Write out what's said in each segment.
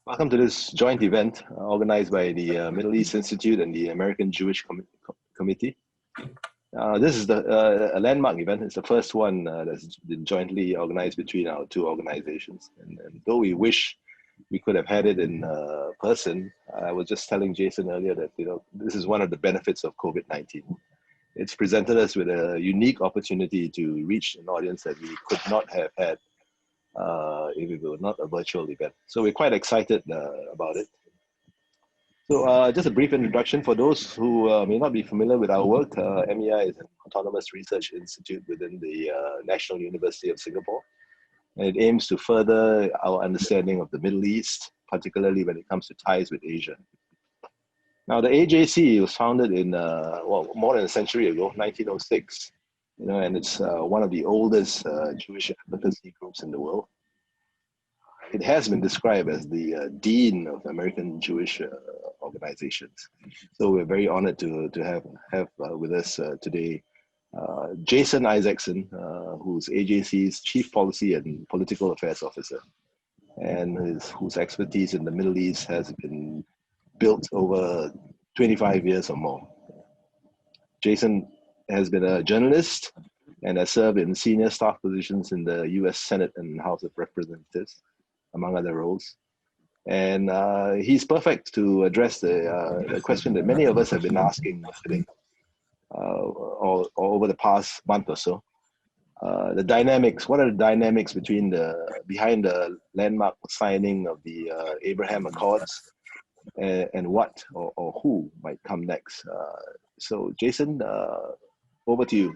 Welcome to this joint event organized by the Middle East Institute and the American Jewish Committee. This is a landmark event. It's the first one that's been jointly organized between our two organizations. And though we wish we could have had it in person, I was just telling Jason earlier that this is one of the benefits of COVID-19. It's presented us with a unique opportunity to reach an audience that we could not have had if it were not a virtual event. So we're quite excited about it. So just a brief introduction for those who may not be familiar with our work. MEI is an autonomous research institute within the National University of Singapore. And it aims to further our understanding of the Middle East, particularly when it comes to ties with Asia. Now, the AJC was founded in, more than a century ago, 1906. And it's one of the oldest Jewish advocacy groups in the world. It has been described as the dean of American Jewish organizations. So we're very honored to have with us today Jason Isaacson, who's AJC's Chief Policy and Political Affairs Officer, and whose expertise in the Middle East has been built over 25 years or more. Jason has been a journalist and has served in senior staff positions in the US Senate and House of Representatives, among other roles. And he's perfect to address the question that many of us have been asking today, or over the past month or so. The dynamics, what are the dynamics behind the landmark signing of the Abraham Accords, and what or who might come next? So Jason, over to you.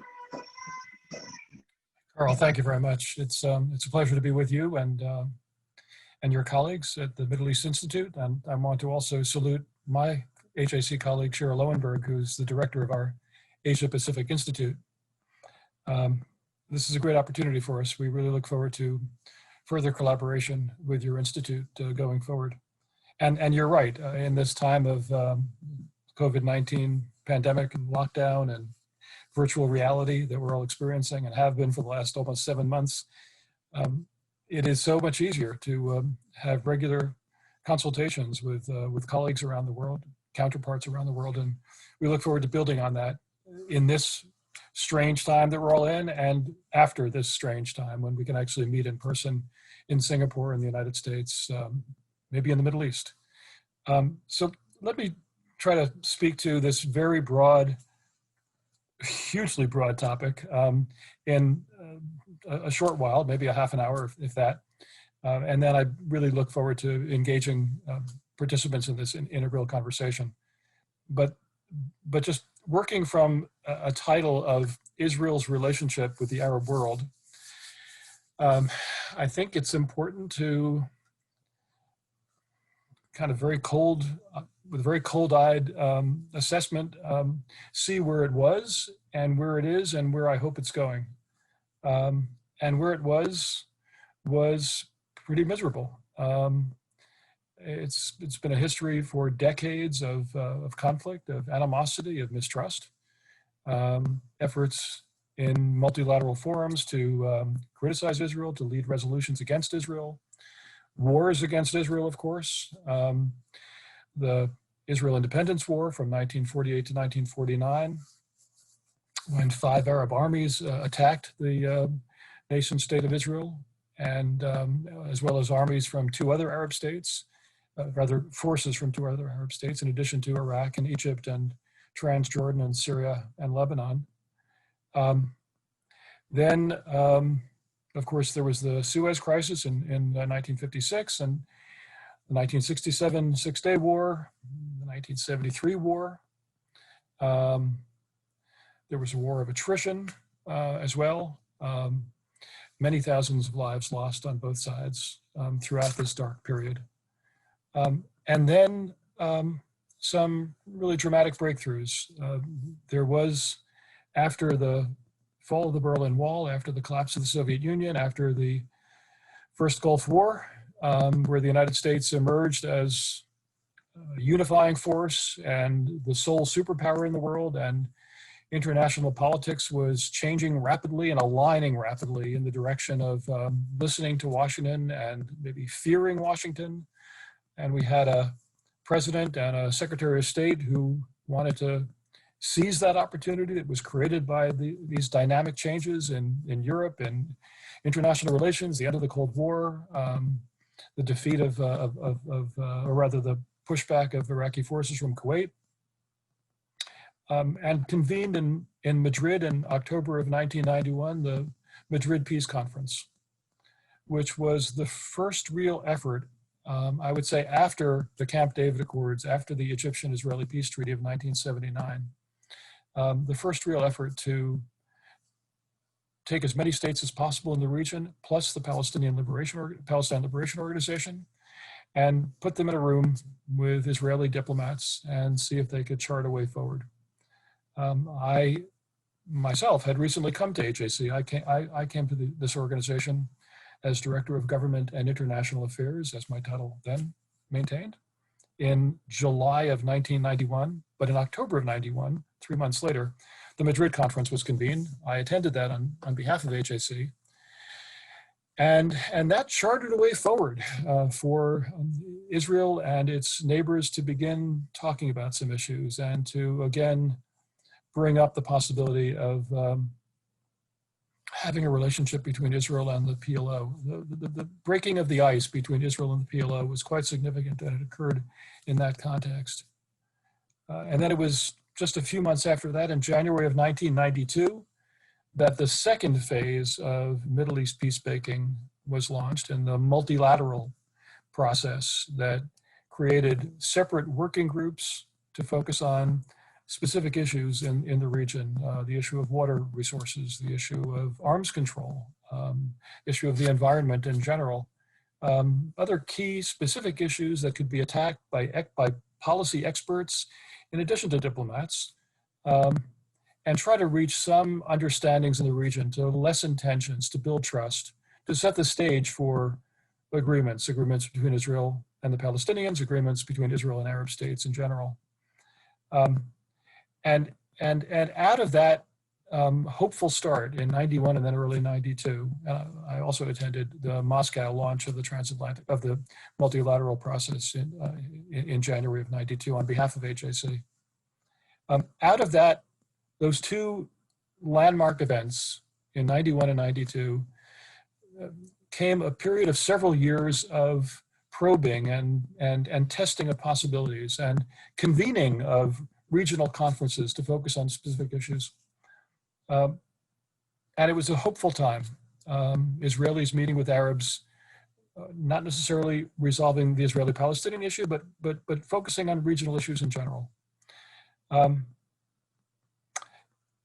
Carl, thank you very much. It's a pleasure to be with you and your colleagues at the Middle East Institute. And I want to also salute my HAC colleague, Cheryl Lowenberg, who's the director of our Asia Pacific Institute. This is a great opportunity for us. We really look forward to further collaboration with your institute going forward. And you're right, in this time of COVID-19 pandemic and lockdown and virtual reality that we're all experiencing and have been for the last almost 7 months, it is so much easier to have regular consultations with colleagues around the world, counterparts around the world, and we look forward to building on that in this strange time that we're all in, and after this strange time when we can actually meet in person in Singapore, in the United States, maybe in the Middle East. So let me try to speak to this very broad, hugely broad topic in a short while, maybe a half an hour, if that. And then I really look forward to engaging participants in this integral conversation. But just working from a title of Israel's relationship with the Arab world, I think it's important to kind of with a very cold-eyed assessment, see where it was and where it is and where I hope it's going. And where it was pretty miserable. It's been a history for decades of conflict, of animosity, of mistrust, efforts in multilateral forums to criticize Israel, to lead resolutions against Israel, wars against Israel, of course, the Israel Independence War from 1948 to 1949, when 5 Arab armies attacked the nation state of Israel, and as well as armies from 2 other Arab states, rather forces from 2 other Arab states, in addition to Iraq and Egypt and Transjordan and Syria and Lebanon. Then, of course, there was the Suez Crisis in 1956, and the 1967 Six-Day War, the 1973 war. There was a war of attrition as well. Many thousands of lives lost on both sides throughout this dark period. And then some really dramatic breakthroughs. There was, after the fall of the Berlin Wall, after the collapse of the Soviet Union, after the first Gulf War, where the United States emerged as a unifying force and the sole superpower in the world, and international politics was changing rapidly and aligning rapidly in the direction of listening to Washington and maybe fearing Washington, And we had a president and a secretary of state who wanted to seize that opportunity that was created by these dynamic changes in Europe and international relations, the end of the Cold War, the defeat or rather the pushback of Iraqi forces from Kuwait, and convened in Madrid in October of 1991, the Madrid Peace Conference, which was the first real effort, I would say, after the Camp David Accords, after the Egyptian-Israeli Peace Treaty of 1979, the first real effort to take as many states as possible in the region, plus the Palestine Liberation Organization, and put them in a room with Israeli diplomats and see if they could chart a way forward. I myself had recently come to HAC. I came to this organization as Director of Government and International Affairs, as my title then maintained, in July of 1991. But in October of 91, 3 months later, the Madrid conference was convened. I attended that on behalf of HAC. And that charted a way forward for Israel and its neighbors to begin talking about some issues and to, again, bring up the possibility of having a relationship between Israel and the PLO. The breaking of the ice between Israel and the PLO was quite significant, and it occurred in that context. And then it was just a few months after that, in January of 1992, that the second phase of Middle East peacemaking was launched in the multilateral process that created separate working groups to focus on specific issues in the region, the issue of water resources, the issue of arms control, issue of the environment in general, other key specific issues that could be attacked by policy experts in addition to diplomats, and try to reach some understandings in the region to lessen tensions, to build trust, to set the stage for agreements between Israel and the Palestinians, agreements between Israel and Arab states in general. And out of that hopeful start in 91 and then early 92, I also attended the Moscow launch of the multilateral process in January of 92 on behalf of HAC. Out of that, those two landmark events in 91 and 92 came a period of several years of probing and testing of possibilities and convening of regional conferences to focus on specific issues. And it was a hopeful time. Israelis meeting with Arabs, not necessarily resolving the Israeli-Palestinian issue, but focusing on regional issues in general.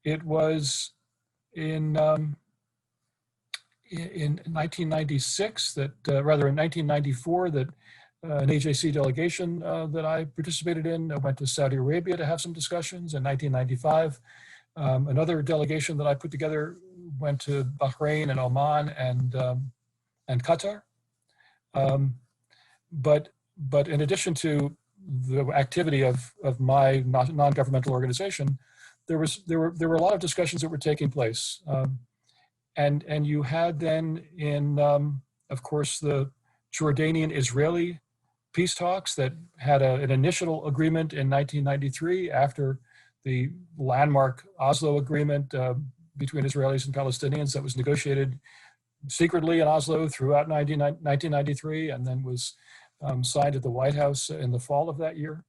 It was in 1996 that, rather in 1994, that an HAC delegation that I participated in went to Saudi Arabia to have some discussions. In 1995, another delegation that I put together went to Bahrain and Oman and Qatar. But in addition to the activity of my non-governmental organization, there were a lot of discussions that were taking place, and you had then in of course the Jordanian-Israeli peace talks that had an initial agreement in 1993 after the landmark Oslo agreement between Israelis and Palestinians that was negotiated secretly in Oslo throughout 1993 and then was signed at the White House in the fall of that year.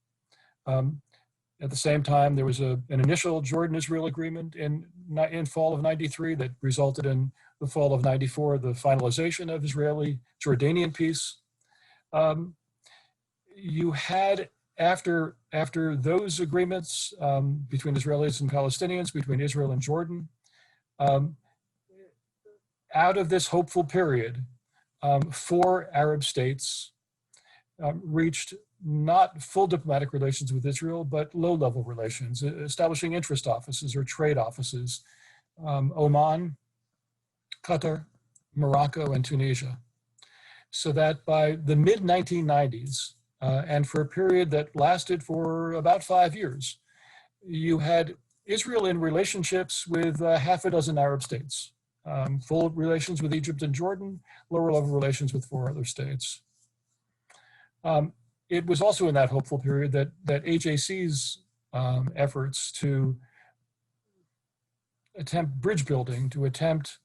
At the same time, there was an initial Jordan-Israel agreement in fall of 93 that resulted in the fall of 94, the finalization of Israeli-Jordanian peace. You had, after those agreements between Israelis and Palestinians, between Israel and Jordan, out of this hopeful period, 4 Arab states reached not full diplomatic relations with Israel, but low-level relations, establishing interest offices or trade offices, Oman, Qatar, Morocco, and Tunisia. So that by the mid-1990s, and for a period that lasted for about 5 years, you had Israel in relationships with half a dozen Arab states, full relations with Egypt and Jordan, lower-level relations with 4 other states. it was also in that hopeful period that HAC's efforts to attempt bridge building, to attempt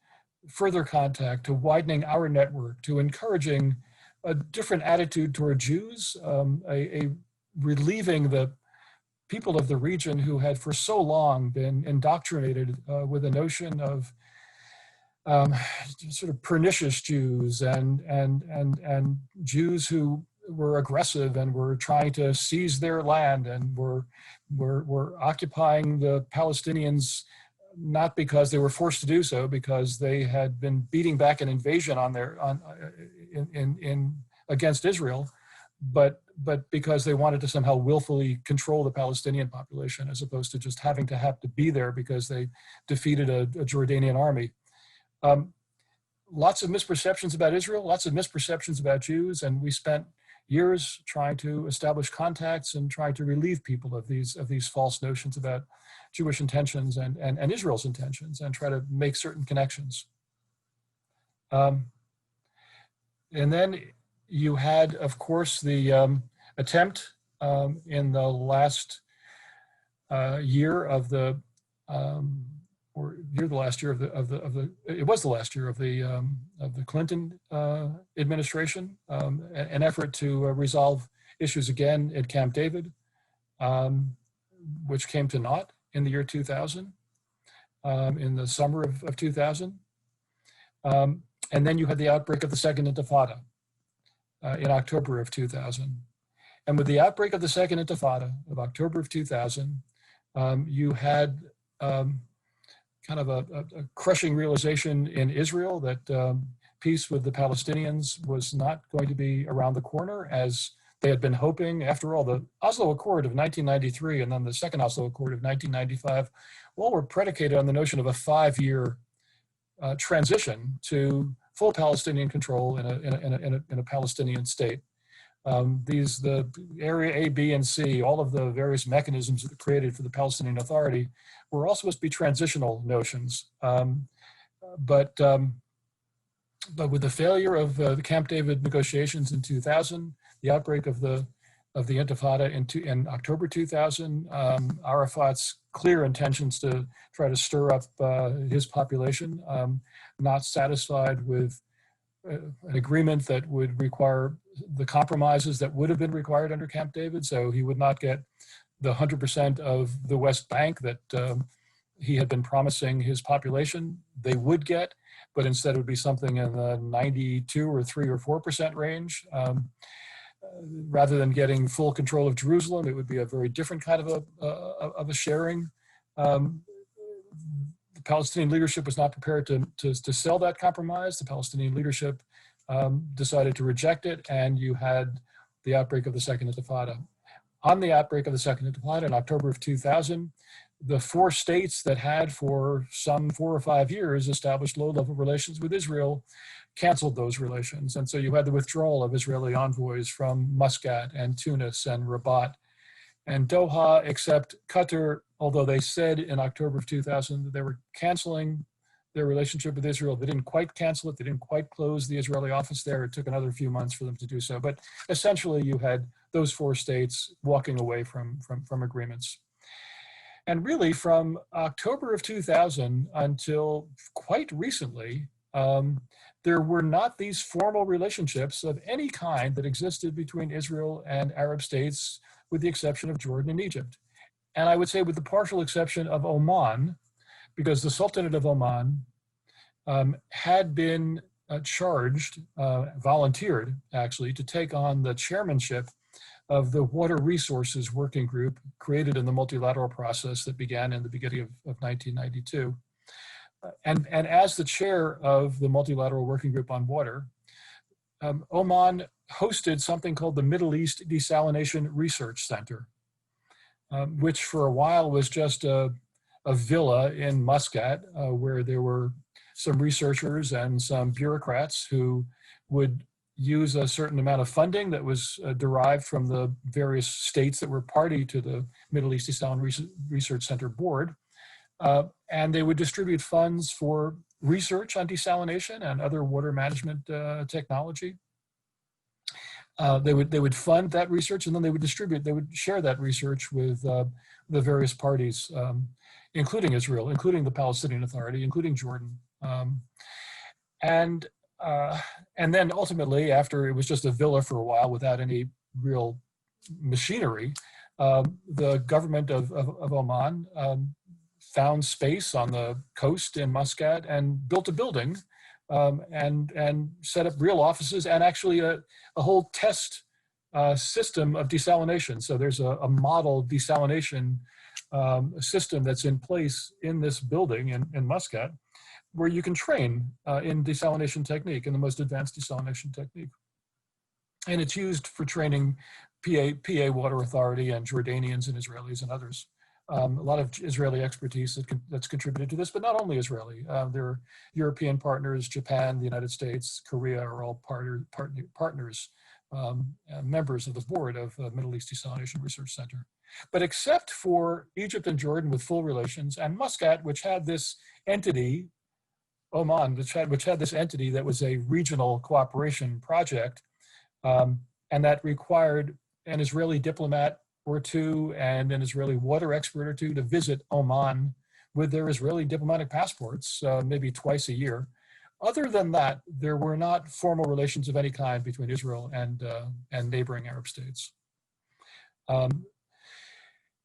further contact, to widening our network, to encouraging a different attitude toward Jews, a relieving the people of the region who had for so long been indoctrinated with a notion of sort of pernicious Jews and Jews who were aggressive and were trying to seize their land and were occupying the Palestinians, not because they were forced to do so, because they had been beating back an invasion against Israel, but because they wanted to somehow willfully control the Palestinian population, as opposed to just having to be there because they defeated a Jordanian army. Lots of misperceptions about Israel, lots of misperceptions about Jews, and we spent years trying to establish contacts and trying to relieve people of these false notions about Jewish intentions and Israel's intentions, and try to make certain connections. And then you had, of course, the attempt in the last year of the it was the last year of the Clinton administration, an effort to resolve issues again at Camp David, which came to naught in the year 2000, in the summer of 2000. And then you had the outbreak of the Second Intifada in October of 2000. And with the outbreak of the Second Intifada of October of 2000, you had kind of a crushing realization in Israel that peace with the Palestinians was not going to be around the corner as they had been hoping. After all, the Oslo Accord of 1993 and then the second Oslo Accord of 1995, all were predicated on the notion of a 5-year transition to full Palestinian control in a Palestinian state. The area A, B, and C, all of the various mechanisms that were created for the Palestinian Authority were all supposed to be transitional notions. But with the failure of the Camp David negotiations in 2000, the outbreak of the Intifada in October 2000, Arafat's clear intentions to try to stir up his population, not satisfied with an agreement that would require the compromises that would have been required under Camp David. So he would not get the 100% of the West Bank that he had been promising his population they would get, but instead it would be something in the 92 or 3 or 4% range. Rather than getting full control of Jerusalem, it would be a very different kind of a sharing. The Palestinian leadership was not prepared to sell that compromise. The Palestinian leadership decided to reject it, and you had the outbreak of the Second Intifada. On the outbreak of the Second Intifada in October of 2000, the 4 states that had for some 4 or 5 years established low-level relations with Israel canceled those relations. And so you had the withdrawal of Israeli envoys from Muscat and Tunis and Rabat and Doha, except Qatar, although they said in October of 2000 that they were canceling their relationship with Israel. They didn't quite cancel it. They didn't quite close the Israeli office there. It took another few months for them to do so. But essentially, you had those 4 states walking away from agreements. And really, from October of 2000 until quite recently, there were not these formal relationships of any kind that existed between Israel and Arab states, with the exception of Jordan and Egypt. And I would say with the partial exception of Oman, because the Sultanate of Oman had been charged, volunteered actually, to take on the chairmanship of the Water Resources Working Group created in the multilateral process that began in the beginning of 1992. And as the chair of the Multilateral Working Group on Water, Oman hosted something called the Middle East Desalination Research Center, which for a while was just a villa in Muscat where there were some researchers and some bureaucrats who would use a certain amount of funding that was derived from the various states that were party to the Middle East Desalination Research Center board. And they would distribute funds for research on desalination and other water management technology. They would fund that research, and then they would share that research with the various parties, including Israel, including the Palestinian Authority, including Jordan. And then ultimately, after it was just a villa for a while without any real machinery, the government of Oman found space on the coast in Muscat and built a building and set up real offices and actually a whole test system of desalination. So there's a model desalination system that's in place in this building in Muscat, where you can train in desalination technique, in the most advanced desalination technique. And it's used for training PA Water Authority and Jordanians and Israelis and others. A lot of Israeli expertise that's contributed to this, but not only Israeli. There are European partners, Japan, the United States, Korea are all partners, members of the board of the Middle East Desalination Research Center. But except for Egypt and Jordan with full relations, and Muscat, which had this entity, Oman, which had this entity that was a regional cooperation project, and that required an Israeli diplomat or two and an Israeli water expert or two to visit Oman with their Israeli diplomatic passports, maybe twice a year. Other than that, there were not formal relations of any kind between Israel and neighboring Arab states. And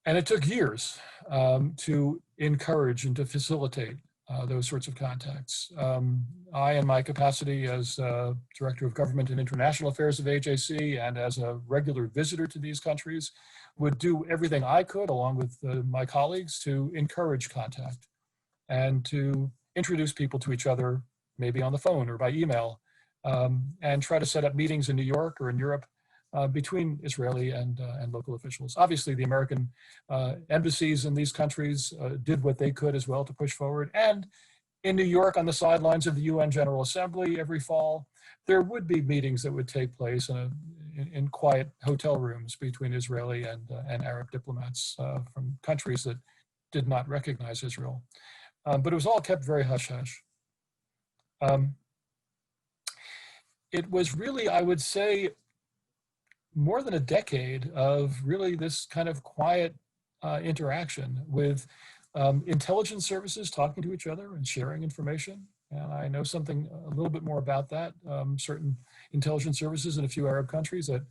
it took years to encourage and to facilitate those sorts of contacts. I, in my capacity as Director of Government and International Affairs of AJC and as a regular visitor to these countries, would do everything I could, along with my colleagues, to encourage contact and to introduce people to each other, maybe on the phone or by email, and try to set up meetings in New York or in Europe between Israeli and local officials. Obviously, the American embassies in these countries did what they could as well to push forward. And in New York, on the sidelines of the UN General Assembly every fall, there would be meetings that would take place in quiet hotel rooms between Israeli and Arab diplomats from countries that did not recognize Israel. But it was all kept very hush-hush. It was really, I would say, more than a decade of really this kind of quiet interaction with intelligence services talking to each other and sharing information. And I know something a little bit more about that. Certain intelligence services in a few Arab countries that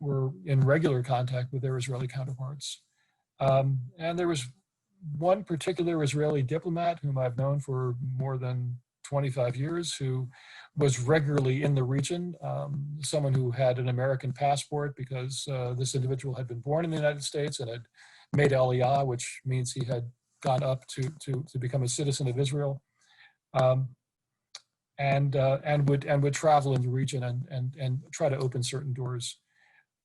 were in regular contact with their Israeli counterparts. And there was one particular Israeli diplomat whom I've known for more than 25 years who was regularly in the region, someone who had an American passport because this individual had been born in the United States and had made Aliyah, which means he had gone up to become a citizen of Israel, and would travel in the region and try to open certain doors.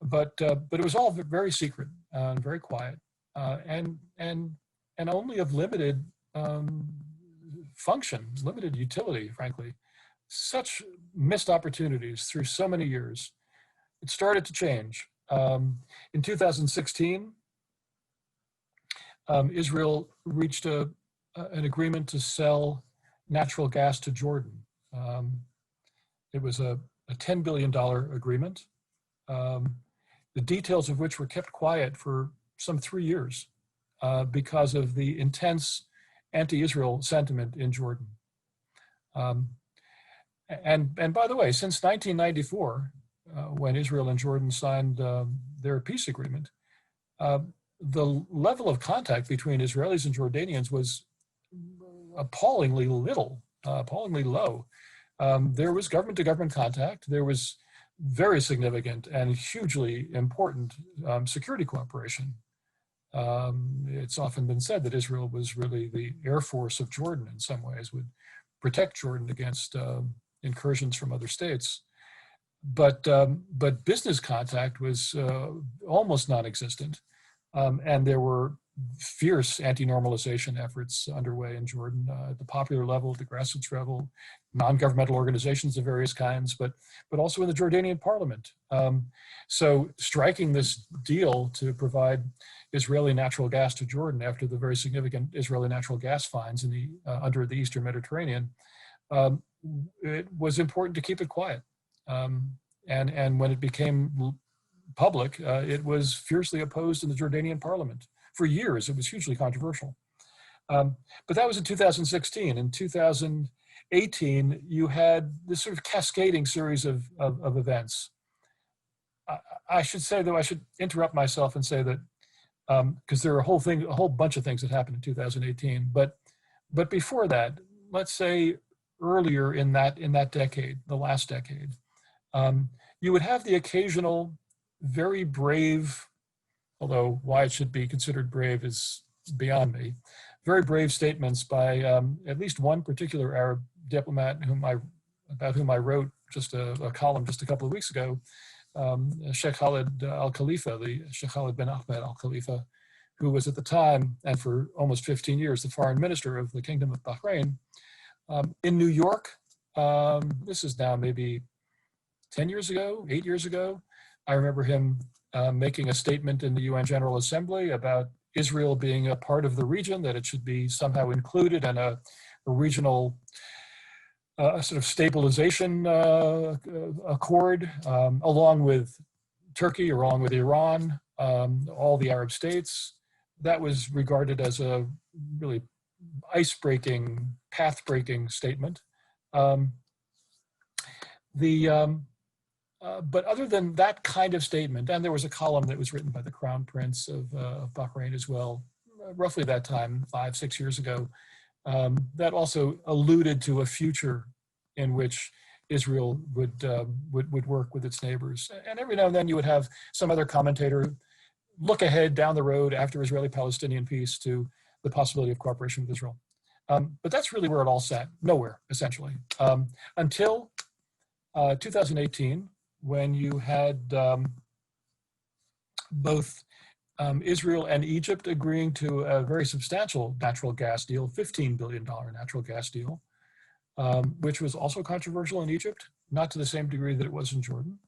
But it was all very secret and very quiet, and only of limited function, limited utility, frankly. Such missed opportunities through so many years. It started to change. In 2016, Israel reached an agreement to sell natural gas to Jordan. It was a $10 billion agreement, the details of which were kept quiet for some 3 years because of the intense anti-Israel sentiment in Jordan. And by the way, since 1994, when Israel and Jordan signed their peace agreement, the level of contact between Israelis and Jordanians was appallingly little, appallingly low. There was government-to-government contact. There was very significant and hugely important security cooperation. It's often been said that Israel was really the Air Force of Jordan in some ways, would protect Jordan against incursions from other states. But business contact was almost non-existent. And there were fierce anti-normalization efforts underway in Jordan at the popular level, the grassroots level, non-governmental organizations of various kinds, but also in the Jordanian parliament. So striking this deal to provide Israeli natural gas to Jordan after the very significant Israeli natural gas finds in the under the Eastern Mediterranean, it was important to keep it quiet. And when it became public, it was fiercely opposed in the Jordanian parliament. For years, it was hugely controversial. But that was in 2016. In 2018, you had this sort of cascading series of events. I should say, though, I should interrupt myself and say that because there are a whole bunch of things that happened in 2018. But before that, let's say earlier in that decade, the last decade, you would have the occasional very brave, although why it should be considered brave is beyond me, very brave statements by at least one particular Arab diplomat about whom I wrote just a column just a couple of weeks ago, Sheikh Khalid al-Khalifa, the Sheikh Khalid bin Ahmed al-Khalifa, who was at the time, and for almost 15 years, the foreign minister of the Kingdom of Bahrain. In New York, this is now maybe 10 years ago, 8 years ago, I remember him making a statement in the UN General Assembly about Israel being a part of the region, that it should be somehow included in a regional sort of stabilization accord, along with Turkey, along with Iran, all the Arab states. That was regarded as a really ice-breaking, path-breaking statement. But other than that kind of statement, and there was a column that was written by the Crown Prince of Bahrain as well, roughly that time, 5-6 years ago, that also alluded to a future in which Israel would work with its neighbors. And every now and then you would have some other commentator look ahead down the road after Israeli-Palestinian peace to the possibility of cooperation with Israel. But that's really where it all sat, nowhere, essentially, until 2018, when you had both Israel and Egypt agreeing to a very substantial natural gas deal, $15 billion natural gas deal, which was also controversial in Egypt, not to the same degree that it was in Jordan.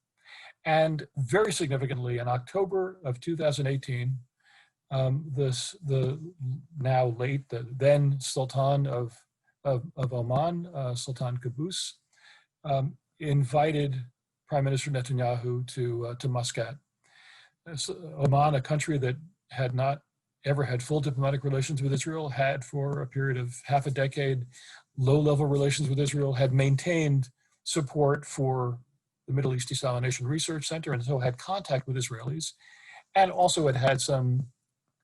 And very significantly, in October of 2018, the now late, the then Sultan of Oman, Sultan Qaboos, invited Prime Minister Netanyahu to Muscat. Oman, a country that had not ever had full diplomatic relations with Israel, had for a period of half a decade low-level relations with Israel, had maintained support for the Middle East Desalination Research Center, and so had contact with Israelis, and also had some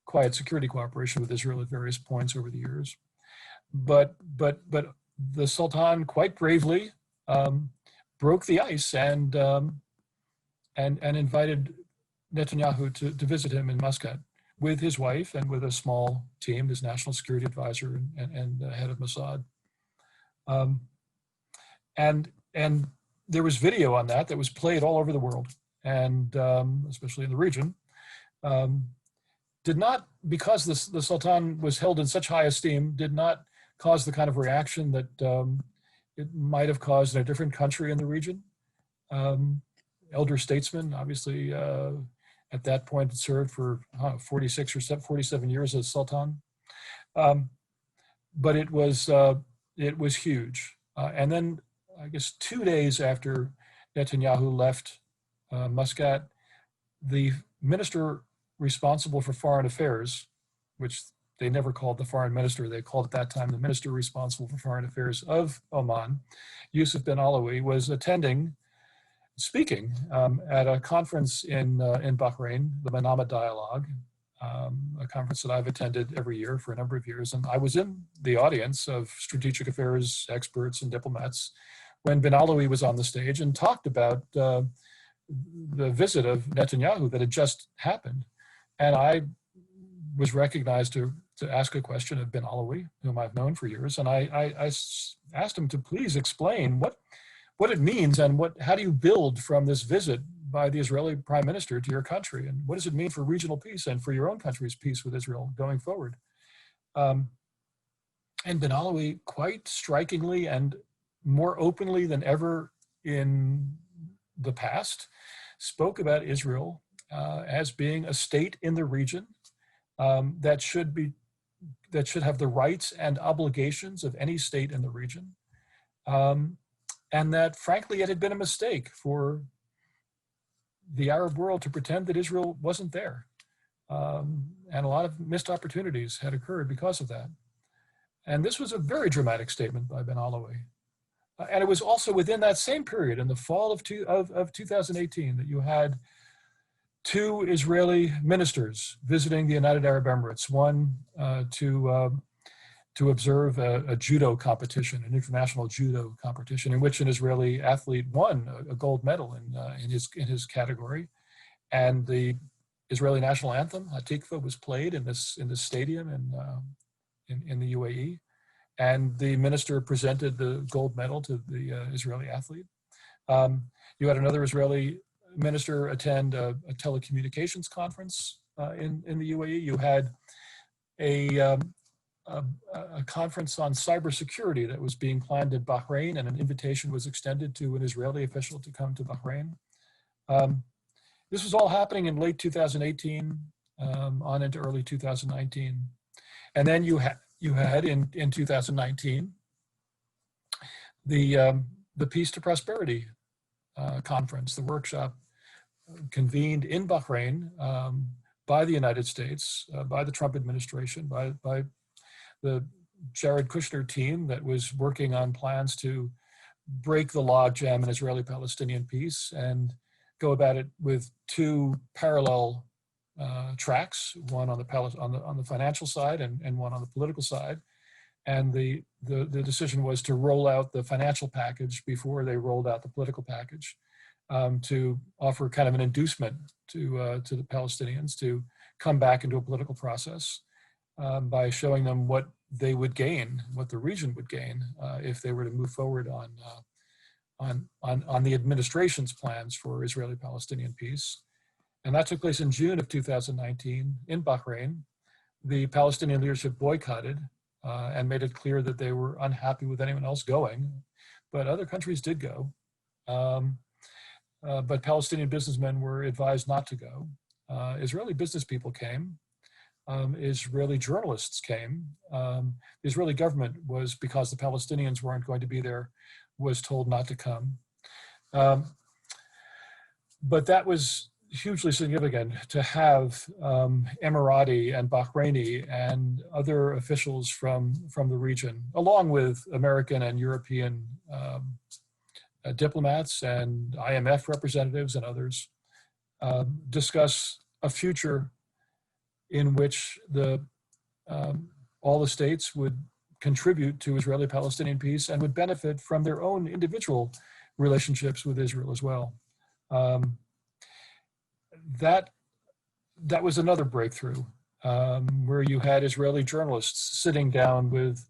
quiet security cooperation with Israel at various points over the years. But the Sultan quite bravely broke the ice and invited Netanyahu to visit him in Muscat with his wife and with a small team, his national security advisor and head of Mossad. And there was video on that was played all over the world, and especially in the region. Did not, because the Sultan was held in such high esteem, did not cause the kind of reaction that it might have caused in a different country in the region. Elder statesman, obviously, at that point served for 46 or 47 years as Sultan. But it was huge. And then, I guess 2 days after Netanyahu left Muscat, the minister responsible for foreign affairs, which they never called the foreign minister, they called at that time the minister responsible for foreign affairs of Oman, Yusuf bin Alawi, was speaking at a conference in Bahrain, the Manama Dialogue, a conference that I've attended every year for a number of years. And I was in the audience of strategic affairs experts and diplomats when bin Alawi was on the stage and talked about the visit of Netanyahu that had just happened. And I was recognized to ask a question of bin Alawi, whom I've known for years. And I asked him to please explain what it means and how do you build from this visit by the Israeli prime minister to your country, and what does it mean for regional peace and for your own country's peace with Israel going forward? And bin Alawi, quite strikingly and more openly than ever in the past, spoke about Israel as being a state in the region that should have the rights and obligations of any state in the region. And that, frankly, it had been a mistake for the Arab world to pretend that Israel wasn't there. And a lot of missed opportunities had occurred because of that. And this was a very dramatic statement by Ben Alawi. And it was also within that same period, in the fall of 2018, that you had two Israeli ministers visiting the United Arab Emirates, one to observe a judo competition, an international judo competition, in which an Israeli athlete won a gold medal in his category, and the Israeli national anthem Hatikva was played in this stadium in the UAE, and the minister presented the gold medal to the Israeli athlete. You had another Israeli minister attend a telecommunications conference in the UAE. You had a conference on cybersecurity that was being planned in Bahrain, and an invitation was extended to an Israeli official to come to Bahrain. This was all happening in late 2018 on into early 2019. And then you had in 2019 the Peace to Prosperity conference, the workshop convened in Bahrain by the United States, by the Trump administration, by the Jared Kushner team that was working on plans to break the logjam in Israeli-Palestinian peace and go about it with two parallel tracks, one on the financial side and one on the political side. And the decision was to roll out the financial package before they rolled out the political package, to offer kind of an inducement to the Palestinians to come back into a political process by showing them what they would gain, what the region would gain if they were to move forward on the administration's plans for Israeli-Palestinian peace. And that took place in June of 2019 in Bahrain. The Palestinian leadership boycotted and made it clear that they were unhappy with anyone else going, but other countries did go. But Palestinian businessmen were advised not to go. Israeli business people came. Israeli journalists came. The Israeli government was, because the Palestinians weren't going to be there, was told not to come. But that was hugely significant to have Emirati and Bahraini and other officials from the region, along with American and European diplomats and IMF representatives and others, discuss a future in which all the states would contribute to Israeli-Palestinian peace and would benefit from their own individual relationships with Israel as well. That was another breakthrough, where you had Israeli journalists sitting down with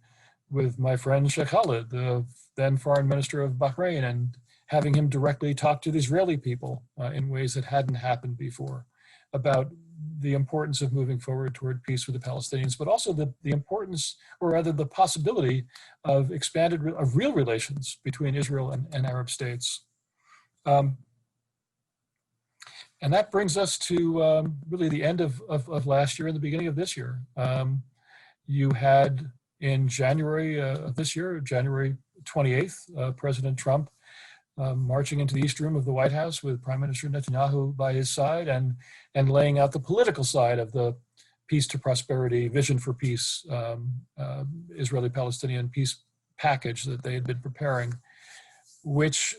my friend Sheikh Khalid, the then foreign minister of Bahrain, and having him directly talk to the Israeli people in ways that hadn't happened before about the importance of moving forward toward peace with the Palestinians, but also the importance, or rather the possibility, of real relations between Israel and Arab states. And that brings us to really the end of last year and the beginning of this year. You had in January of this year, January 28th, President Trump marching into the East Room of the White House with Prime Minister Netanyahu by his side and laying out the political side of the Peace to Prosperity, Vision for Peace, Israeli-Palestinian peace package that they had been preparing, which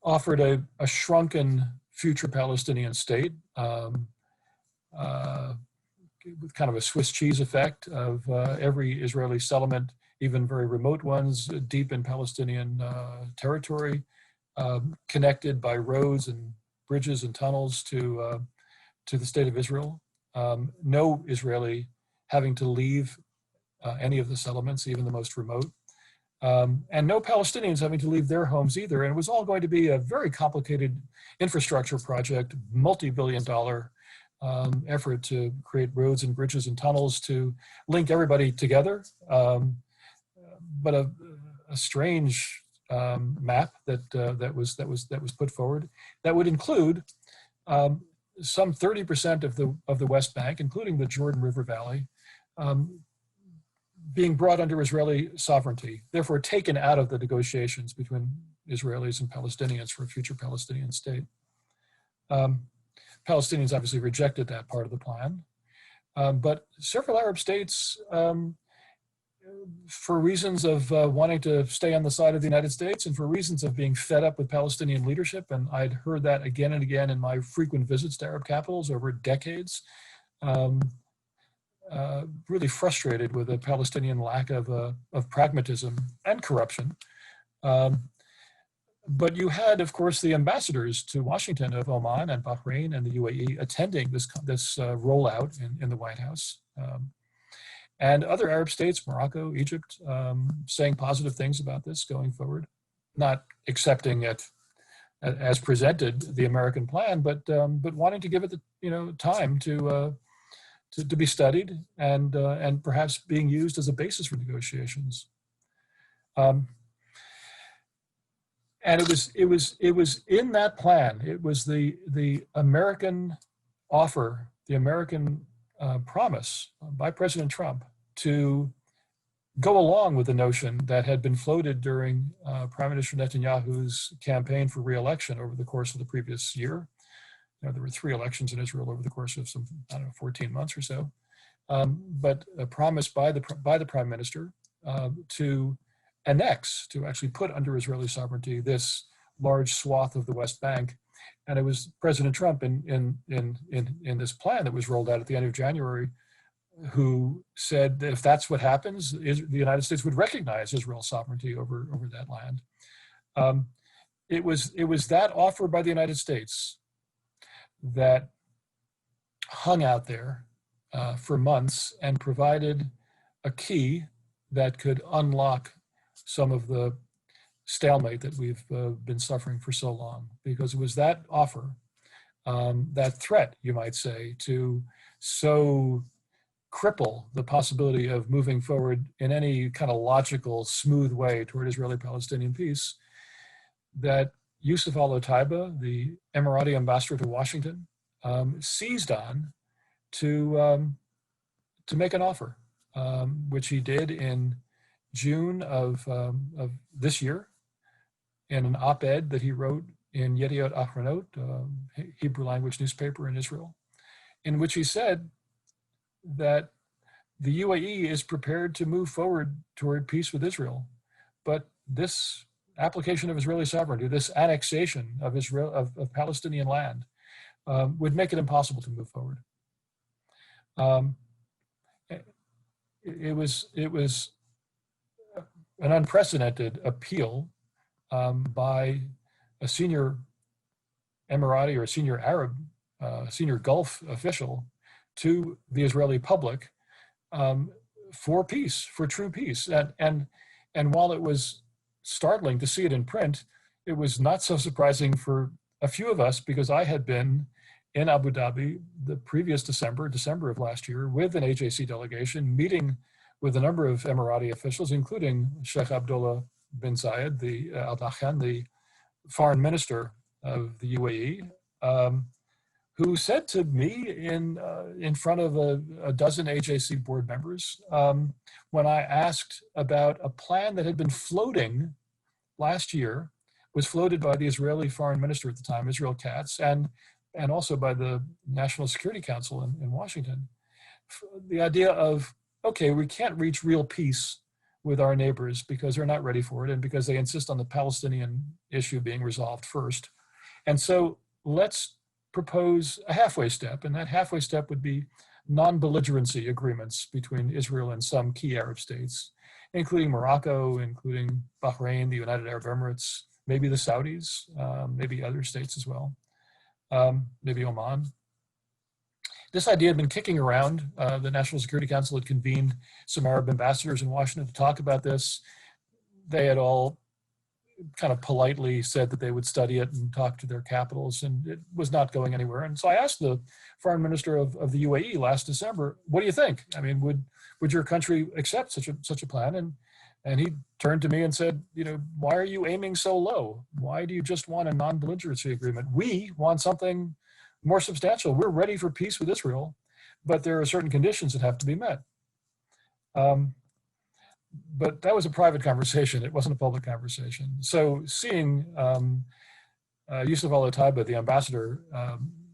offered a shrunken future Palestinian state with kind of a Swiss cheese effect of every Israeli settlement, even very remote ones, deep in Palestinian territory, connected by roads and bridges and tunnels to the state of Israel. No Israeli having to leave any of the settlements, even the most remote. And no Palestinians having to leave their homes either. And it was all going to be a very complicated infrastructure project, multi-billion-dollar effort to create roads and bridges and tunnels to link everybody together. But a strange map that was put forward that would include some 30% of the West Bank, including the Jordan River Valley, being brought under Israeli sovereignty, therefore taken out of the negotiations between Israelis and Palestinians for a future Palestinian state. Palestinians obviously rejected that part of the plan, but several Arab states, for reasons of wanting to stay on the side of the United States and for reasons of being fed up with Palestinian leadership, and I'd heard that again and again in my frequent visits to Arab capitals over decades, really frustrated with the Palestinian lack of pragmatism and corruption. But you had, of course, the ambassadors to Washington of Oman and Bahrain and the UAE attending this rollout in the White House. And other Arab states, Morocco, Egypt, saying positive things about this going forward, not accepting it as presented, the American plan, but wanting to give it the time to be studied and perhaps being used as a basis for negotiations. And it was in that plan. It was the American offer, the American promise by President Trump to go along with the notion that had been floated during Prime Minister Netanyahu's campaign for re-election over the course of the previous year. There were 3 elections in Israel over the course of 14 months or so. But a promise by the Prime Minister to annex, to actually put under Israeli sovereignty this large swath of the West Bank. And it was President Trump in this plan that was rolled out at the end of January who said that if that's what happens, the United States would recognize Israel's sovereignty over that land. It was that offer by the United States that hung out there for months and provided a key that could unlock some of the stalemate that we've been suffering for so long, because it was that offer, that threat, you might say, to so cripple the possibility of moving forward in any kind of logical, smooth way toward Israeli-Palestinian peace, that Yusuf al-Otaiba, the Emirati ambassador to Washington, seized on to make an offer, which he did in June of this year in an op-ed that he wrote in Yediot Ahronot, Hebrew language newspaper in Israel, in which he said that the UAE is prepared to move forward toward peace with Israel, but this application of Israeli sovereignty, this annexation of Israel of Palestinian land, would make it impossible to move forward. It was an unprecedented appeal by a senior Emirati or senior Arab, senior Gulf official to the Israeli public for peace, for true peace. And while it was startling to see it in print, it was not so surprising for a few of us, because I had been in Abu Dhabi the previous December of last year with an AJC delegation, meeting with a number of Emirati officials, including Sheikh Abdullah bin Zayed, Al Nahyan, the foreign minister of the UAE, who said to me in front of a dozen AJC board members, when I asked about a plan that had been floating last year, was floated by the Israeli foreign minister at the time, Israel Katz, and also by the National Security Council in Washington, the idea of, okay, we can't reach real peace with our neighbors because they're not ready for it and because they insist on the Palestinian issue being resolved first. And so let's propose a halfway step, and that halfway step would be non-belligerency agreements between Israel and some key Arab states, including Morocco, including Bahrain, the United Arab Emirates, maybe the Saudis, maybe other states as well, maybe Oman. This idea had been kicking around. The National Security Council had convened some Arab ambassadors in Washington to talk about this. They had all kind of politely said that they would study it and talk to their capitals, and it was not going anywhere. And so I asked the foreign minister of the UAE last December, what do you think? I mean, would your country accept such a plan? And he turned to me and said, why are you aiming so low? Why do you just want a non-belligerency agreement? We want something more substantial. We're ready for peace with Israel, but there are certain conditions that have to be met. But that was a private conversation. It wasn't a public conversation. So seeing Yusuf al-Otaiba, the ambassador,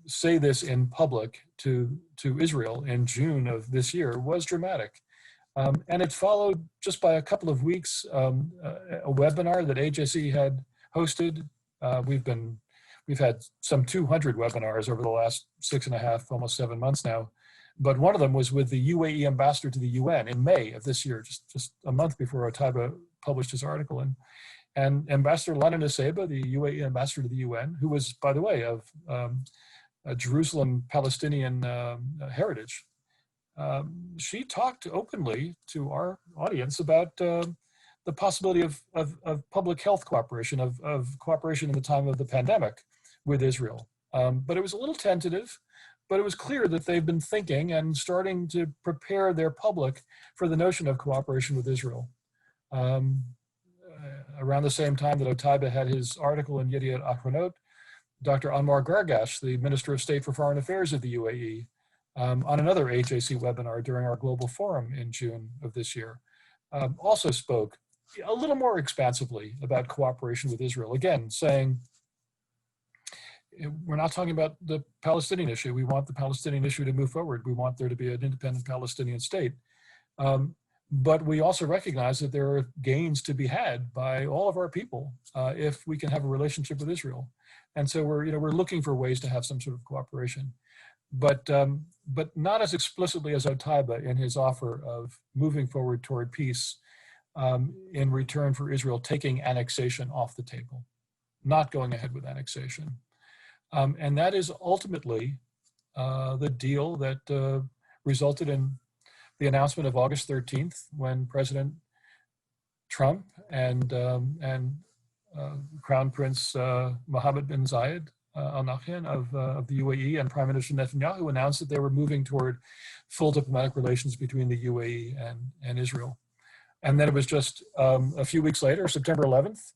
say this in public to Israel in June of this year was dramatic. And it followed just by a couple of weeks, a webinar that AJC had hosted. We've had some 200 webinars over the last 6.5, almost 7 months now. But one of them was with the UAE ambassador to the UN in May of this year, just a month before Otaiba published his article. And Ambassador Lana Naseba, the UAE ambassador to the UN, who was, by the way, of a Jerusalem Palestinian heritage, she talked openly to our audience about the possibility of public health cooperation, of cooperation in the time of the pandemic with Israel. But it was a little tentative, but it was clear that they've been thinking and starting to prepare their public for the notion of cooperation with Israel. Around the same time that Otaiba had his article in Yediot Achronot, Dr. Anwar Gargash, the Minister of State for Foreign Affairs of the UAE, on another AJC webinar during our global forum in June of this year, also spoke a little more expansively about cooperation with Israel, again, saying, we're not talking about the Palestinian issue. We want the Palestinian issue to move forward. We want there to be an independent Palestinian state. But we also recognize that there are gains to be had by all of our people if we can have a relationship with Israel. And so we're looking for ways to have some sort of cooperation, but not as explicitly as Otaiba in his offer of moving forward toward peace in return for Israel taking annexation off the table, not going ahead with annexation. And that is ultimately the deal that resulted in the announcement of August 13th, when President Trump and Crown Prince Mohammed bin Zayed Al Nahyan of the UAE and Prime Minister Netanyahu announced that they were moving toward full diplomatic relations between the UAE and Israel. And then it was just a few weeks later, September 11th,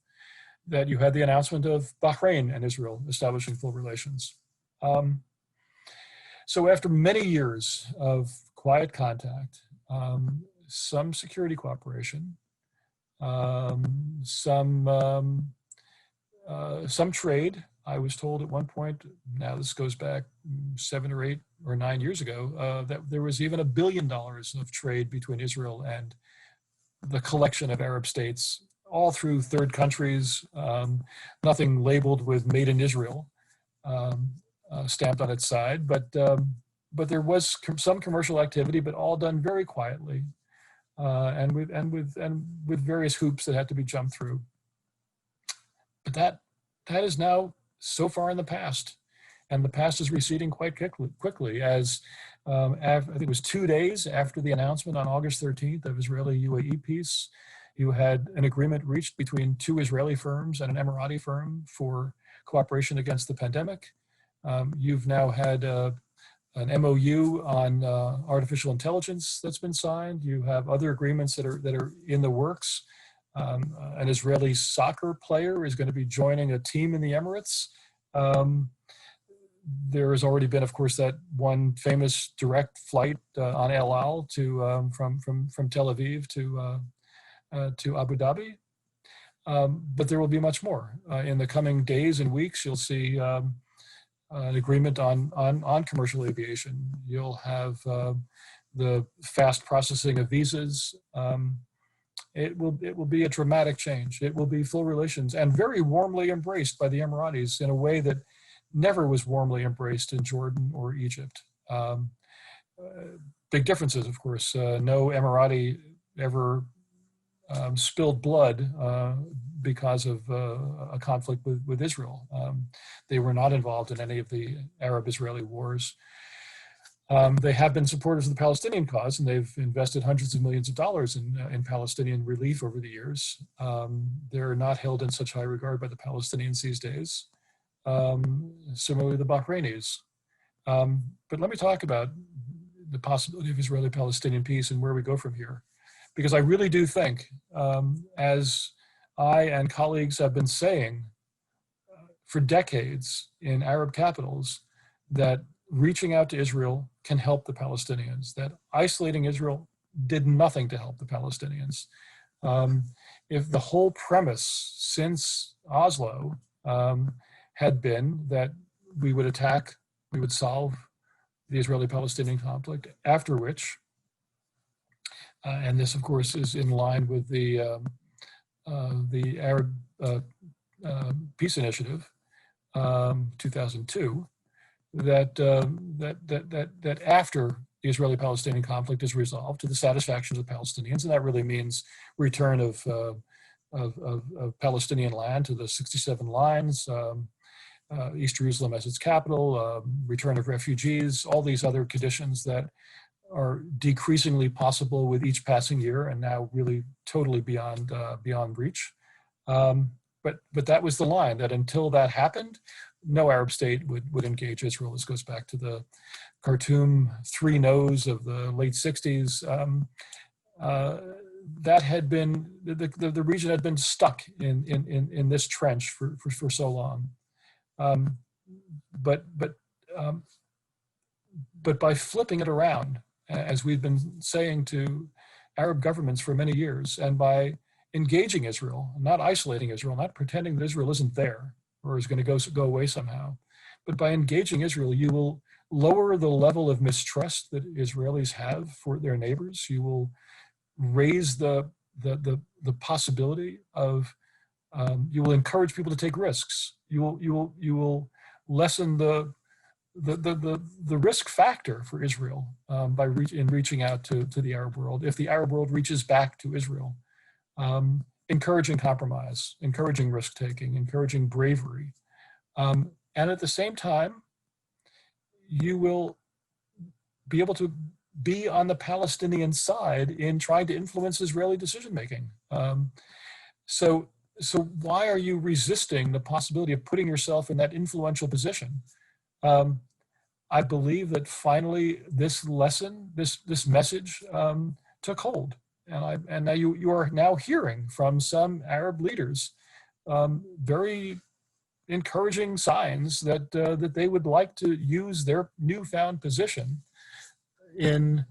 that you had the announcement of Bahrain and Israel establishing full relations. So after many years of quiet contact, some security cooperation, some trade. I was told at one point, now this goes back 7 or 8 or 9 years ago, that there was even $1 billion of trade between Israel and the collection of Arab states, all through third countries, nothing labeled with "Made in Israel" stamped on its side, but there was some commercial activity, but all done very quietly, and with various hoops that had to be jumped through. But that is now so far in the past, and the past is receding quite quickly. As I think it was 2 days after the announcement on August 13th of Israeli-UAE peace, you had an agreement reached between 2 Israeli firms and an Emirati firm for cooperation against the pandemic. You've now had an MOU on artificial intelligence that's been signed. You have other agreements that are in the works. An Israeli soccer player is going to be joining a team in the Emirates. There has already been, of course, that one famous direct flight on El Al to from Tel Aviv to Abu Dhabi. But there will be much more. In the coming days and weeks, you'll see an agreement on commercial aviation. You'll have the fast processing of visas. It will be a dramatic change. It will be full relations and very warmly embraced by the Emiratis in a way that never was warmly embraced in Jordan or Egypt. Big differences, of course. No Emirati ever spilled blood because of a conflict with Israel. They were not involved in any of the Arab-Israeli wars. They have been supporters of the Palestinian cause, and they've invested hundreds of millions of dollars in Palestinian relief over the years. They're not held in such high regard by the Palestinians these days. Similarly, the Bahrainis. But let me talk about the possibility of Israeli-Palestinian peace and where we go from here. Because I really do think, as I and colleagues have been saying for decades in Arab capitals, that reaching out to Israel can help the Palestinians, that isolating Israel did nothing to help the Palestinians. If the whole premise since Oslo had been that we would solve the Israeli-Palestinian conflict, after which, and this of course is in line with the Arab Peace Initiative, 2002, that after the Israeli-Palestinian conflict is resolved to the satisfaction of the Palestinians, and that really means return of Palestinian land to the 67 lines, East Jerusalem as its capital, return of refugees, all these other conditions that are decreasingly possible with each passing year and now really totally beyond reach. But that was the line, that until that happened, no Arab state would engage Israel. This goes back to the Khartoum 3 no's of the late 60s. That had been, the region had been stuck in this trench for so long. But by flipping it around, as we've been saying to Arab governments for many years, and by engaging Israel, not isolating Israel, not pretending that Israel isn't there or is going to go away somehow, but by engaging Israel, you will lower the level of mistrust that Israelis have for their neighbors. You will raise the possibility of, you will encourage people to take risks. You will lessen the risk factor for Israel by reaching out to the Arab world. If the Arab world reaches back to Israel, encouraging compromise, encouraging risk-taking, encouraging bravery. And at the same time, you will be able to be on the Palestinian side in trying to influence Israeli decision-making. So why are you resisting the possibility of putting yourself in that influential position? I believe that finally this lesson, this message took hold. And now you are now hearing from some Arab leaders very encouraging signs that that they would like to use their newfound position in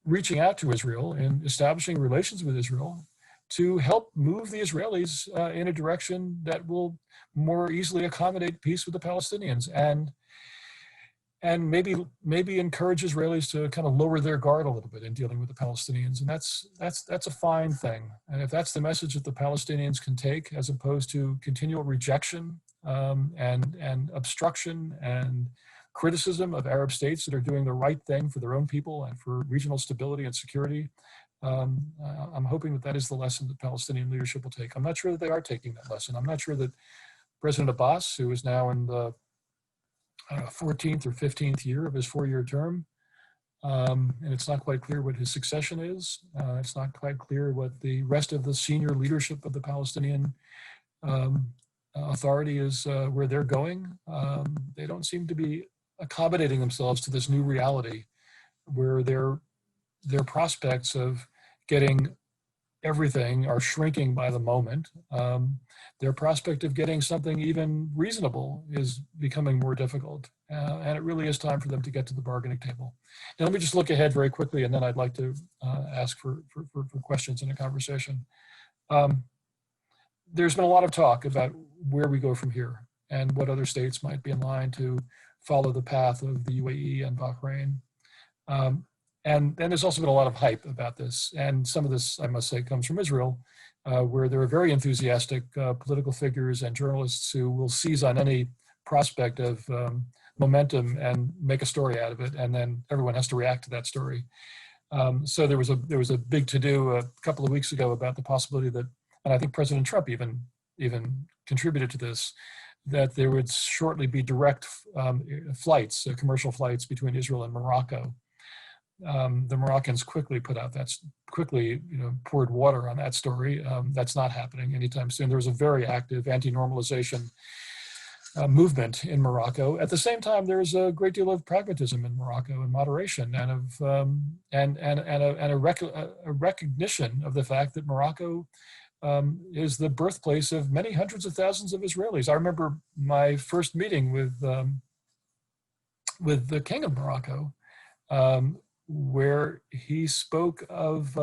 reaching out to Israel, in establishing relations with Israel, to help move the Israelis in a direction that will more easily accommodate peace with the Palestinians, and maybe encourage Israelis to kind of lower their guard a little bit in dealing with the Palestinians. And that's a fine thing. And if that's the message that the Palestinians can take, as opposed to continual rejection and obstruction and criticism of Arab states that are doing the right thing for their own people and for regional stability and security, I'm hoping that is the lesson that Palestinian leadership will take. I'm not sure that they are taking that lesson. I'm not sure that President Abbas, who is now in the 14th or 15th year of his 4-year term, and it's not quite clear what his succession is. It's not quite clear what the rest of the senior leadership of the Palestinian Authority is, where they're going. They don't seem to be accommodating themselves to this new reality, where their prospects of getting everything are shrinking by the moment. Their prospect of getting something even reasonable is becoming more difficult. And it really is time for them to get to the bargaining table. Now, let me just look ahead very quickly, and then I'd like to ask for questions in a conversation. There's been a lot of talk about where we go from here and what other states might be in line to follow the path of the UAE and Bahrain. And there's also been a lot of hype about this. And some of this, I must say, comes from Israel, where there are very enthusiastic political figures and journalists who will seize on any prospect of momentum and make a story out of it. And then everyone has to react to that story. So there was a big to-do a couple of weeks ago about the possibility that, and I think President Trump even contributed to this, that there would shortly be direct flights, commercial flights between Israel and Morocco. The Moroccans quickly poured water on that story. That's not happening anytime soon. There was a very active anti-normalization movement in Morocco. At the same time, there's a great deal of pragmatism in Morocco and moderation, and a recognition of the fact that Morocco is the birthplace of many hundreds of thousands of Israelis. I remember my first meeting with the King of Morocco, where he spoke of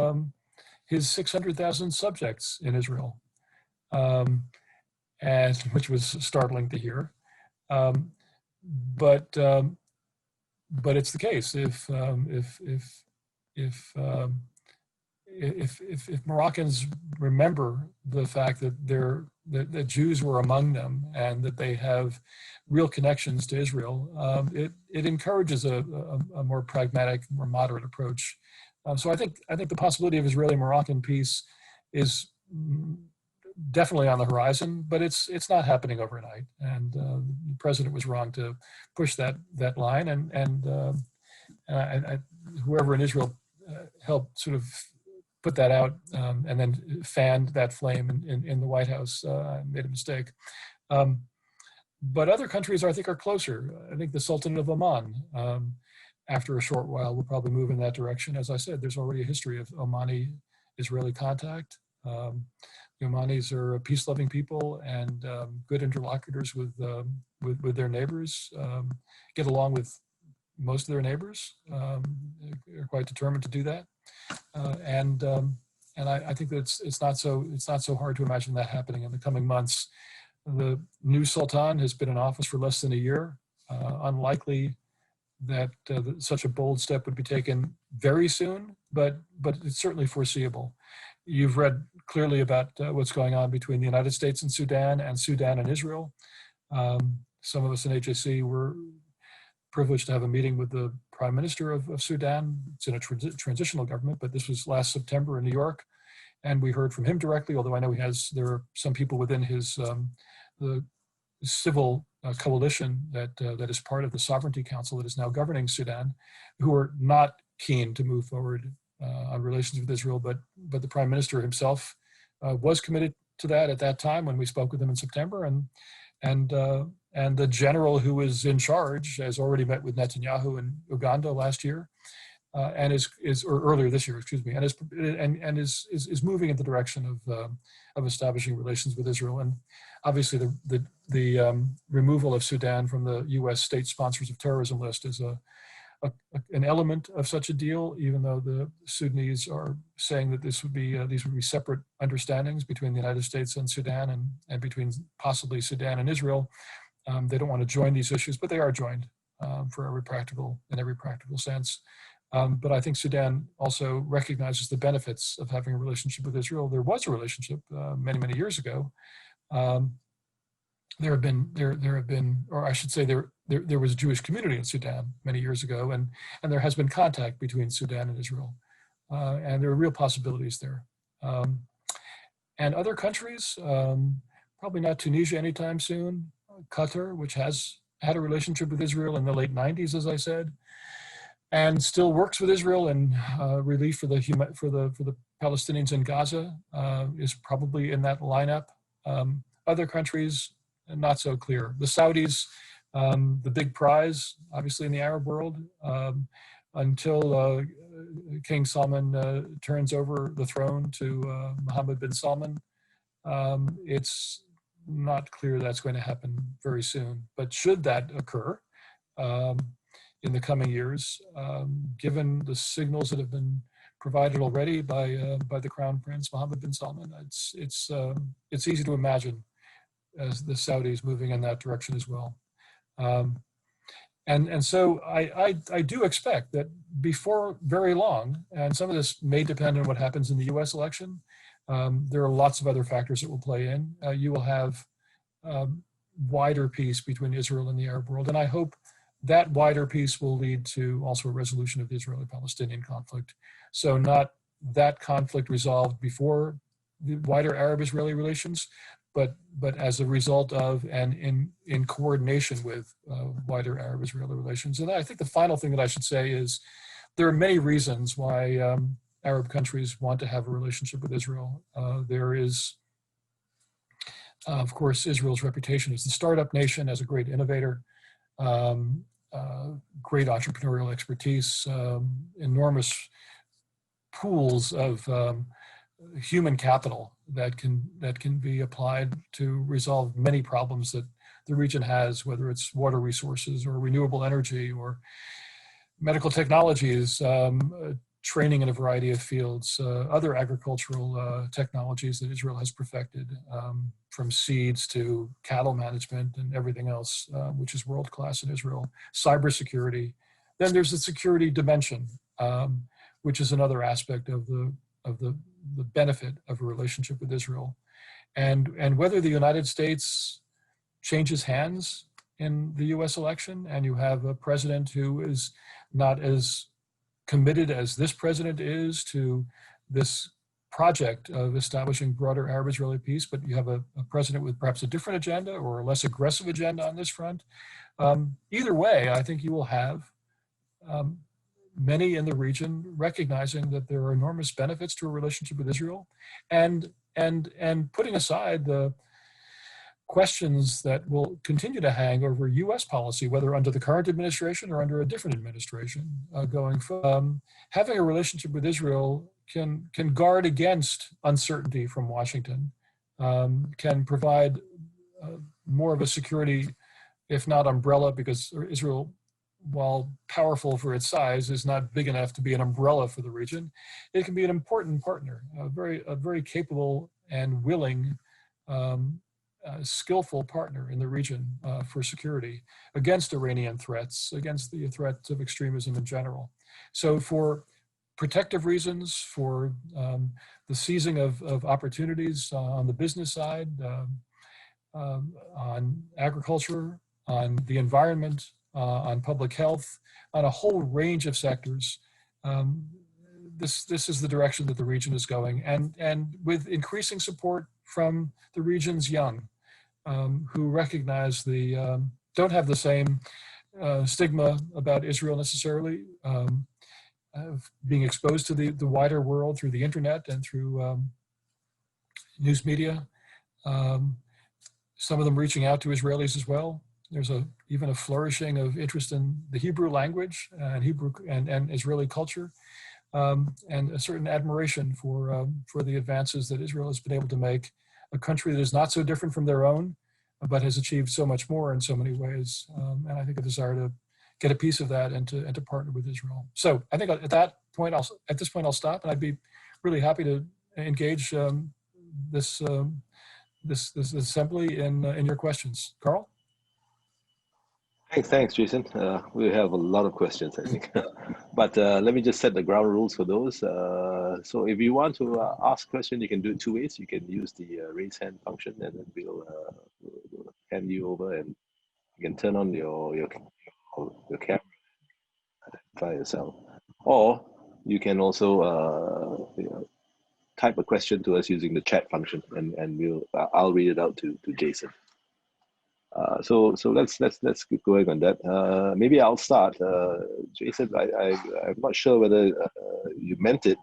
his 600,000 subjects in Israel, and which was startling to hear. Um, but it's the case if Moroccans remember the fact that that Jews were among them and that they have real connections to Israel, it encourages a more pragmatic, more moderate approach. So I think the possibility of Israeli-Moroccan peace is definitely on the horizon, but it's not happening overnight. And the president was wrong to push that line, and whoever in Israel helped sort of put that out and then fanned that flame in the White House made a mistake. But other countries, I think, are closer. I think the Sultan of Oman, after a short while, will probably move in that direction. As I said, there's already a history of Omani-Israeli contact. The Omanis are peace-loving people and good interlocutors with their neighbors, get along with most of their neighbors, are quite determined to do that. And I think that it's not so hard to imagine that happening in the coming months. The new Sultan has been in office for less than a year. Unlikely that such a bold step would be taken very soon, but it's certainly foreseeable. You've read clearly about what's going on between the United States and Sudan and Israel. Some of us in HAC were privileged to have a meeting with the Prime Minister of Sudan. It's in a transitional government, but this was last September in New York. And we heard from him directly, although I know there are some people within his the civil coalition that is part of the Sovereignty Council that is now governing Sudan, who are not keen to move forward on relations with Israel, but the Prime Minister himself was committed to that at that time when we spoke with him in September, and the general who was in charge has already met with Netanyahu in Uganda last year, and or earlier this year, excuse me, and is moving in the direction of establishing relations with Israel. And obviously, the removal of Sudan from the U.S. state sponsors of terrorism list is an element of such a deal, even though the Sudanese are saying that these would be separate understandings between the United States and Sudan, and between possibly Sudan and Israel. They don't want to join these issues, but they are joined in every practical sense. But I think Sudan also recognizes the benefits of having a relationship with Israel. There was a relationship many years ago. There have been, or I should say, there was a Jewish community in Sudan many years ago, and there has been contact between Sudan and Israel, and there are real possibilities there. And other countries, probably not Tunisia anytime soon. Qatar, which has had a relationship with Israel in the late 90s, as I said, and still works with Israel in relief for the Palestinians in Gaza, is probably in that lineup. Other countries, not so clear. The Saudis, the big prize, obviously in the Arab world, until King Salman turns over the throne to Mohammed bin Salman. It's not clear that's going to happen very soon. But should that occur in the coming years, given the signals that have been provided already by the Crown Prince Mohammed bin Salman, it's easy to imagine as the Saudis moving in that direction as well. And so I do expect that before very long, and some of this may depend on what happens in the US election, there are lots of other factors that will play in. You will have wider peace between Israel and the Arab world, and I hope that wider peace will lead to also a resolution of the Israeli-Palestinian conflict. So not that conflict resolved before the wider Arab-Israeli relations, but as a result of and in coordination with wider Arab-Israeli relations. And I think the final thing that I should say is there are many reasons why Arab countries want to have a relationship with Israel. There is, of course, Israel's reputation as the startup nation, as a great innovator, great entrepreneurial expertise, enormous pools of human capital that can be applied to resolve many problems that the region has, whether it's water resources or renewable energy or medical technologies, training in a variety of fields, other agricultural technologies that Israel has perfected, from seeds to cattle management and everything else, which is world-class in Israel, cybersecurity. Then there's the security dimension, which is another aspect of the benefit of a relationship with Israel. And whether the United States changes hands in the US election and you have a president who is not as committed as this president is to this project of establishing broader Arab-Israeli peace, but you have a president with perhaps a different agenda or a less aggressive agenda on this front. Either way, I think you will have many in the region recognizing that there are enormous benefits to a relationship with Israel, and putting aside the questions that will continue to hang over US policy, whether under the current administration or under a different administration going forward. Having a relationship with Israel can guard against uncertainty from Washington, can provide more of a security, if not umbrella, because Israel, while powerful for its size, is not big enough to be an umbrella for the region. It can be an important partner, a very capable and willing, skillful partner in the region for security against Iranian threats, against the threats of extremism in general. So for protective reasons, for the seizing of opportunities on the business side, on agriculture, on the environment, on public health, on a whole range of sectors, this is the direction that the region is going, and with increasing support from the region's young, who recognize don't have the same stigma about Israel necessarily, of being exposed to the wider world through the internet and through news media. Some of them reaching out to Israelis as well. There's even a flourishing of interest in the Hebrew language and Hebrew and Israeli culture, and a certain admiration for the advances that Israel has been able to make, a country that is not so different from their own, but has achieved so much more in so many ways. And I think a desire to get a piece of that and to partner with Israel. So I think at this point I'll stop, and I'd be really happy to engage this assembly in your questions. Carl? Thanks, Jason. We have a lot of questions, I think. But let me just set the ground rules for those. So if you want to ask a question, you can do it two ways. You can use the raise hand function, and then we'll hand you over, and you can turn on your camera, identify yourself. Or you can also type a question to us using the chat function, and I'll read it out to Jason. So let's keep going on that. Maybe I'll start. Jason, I'm not sure whether you meant it.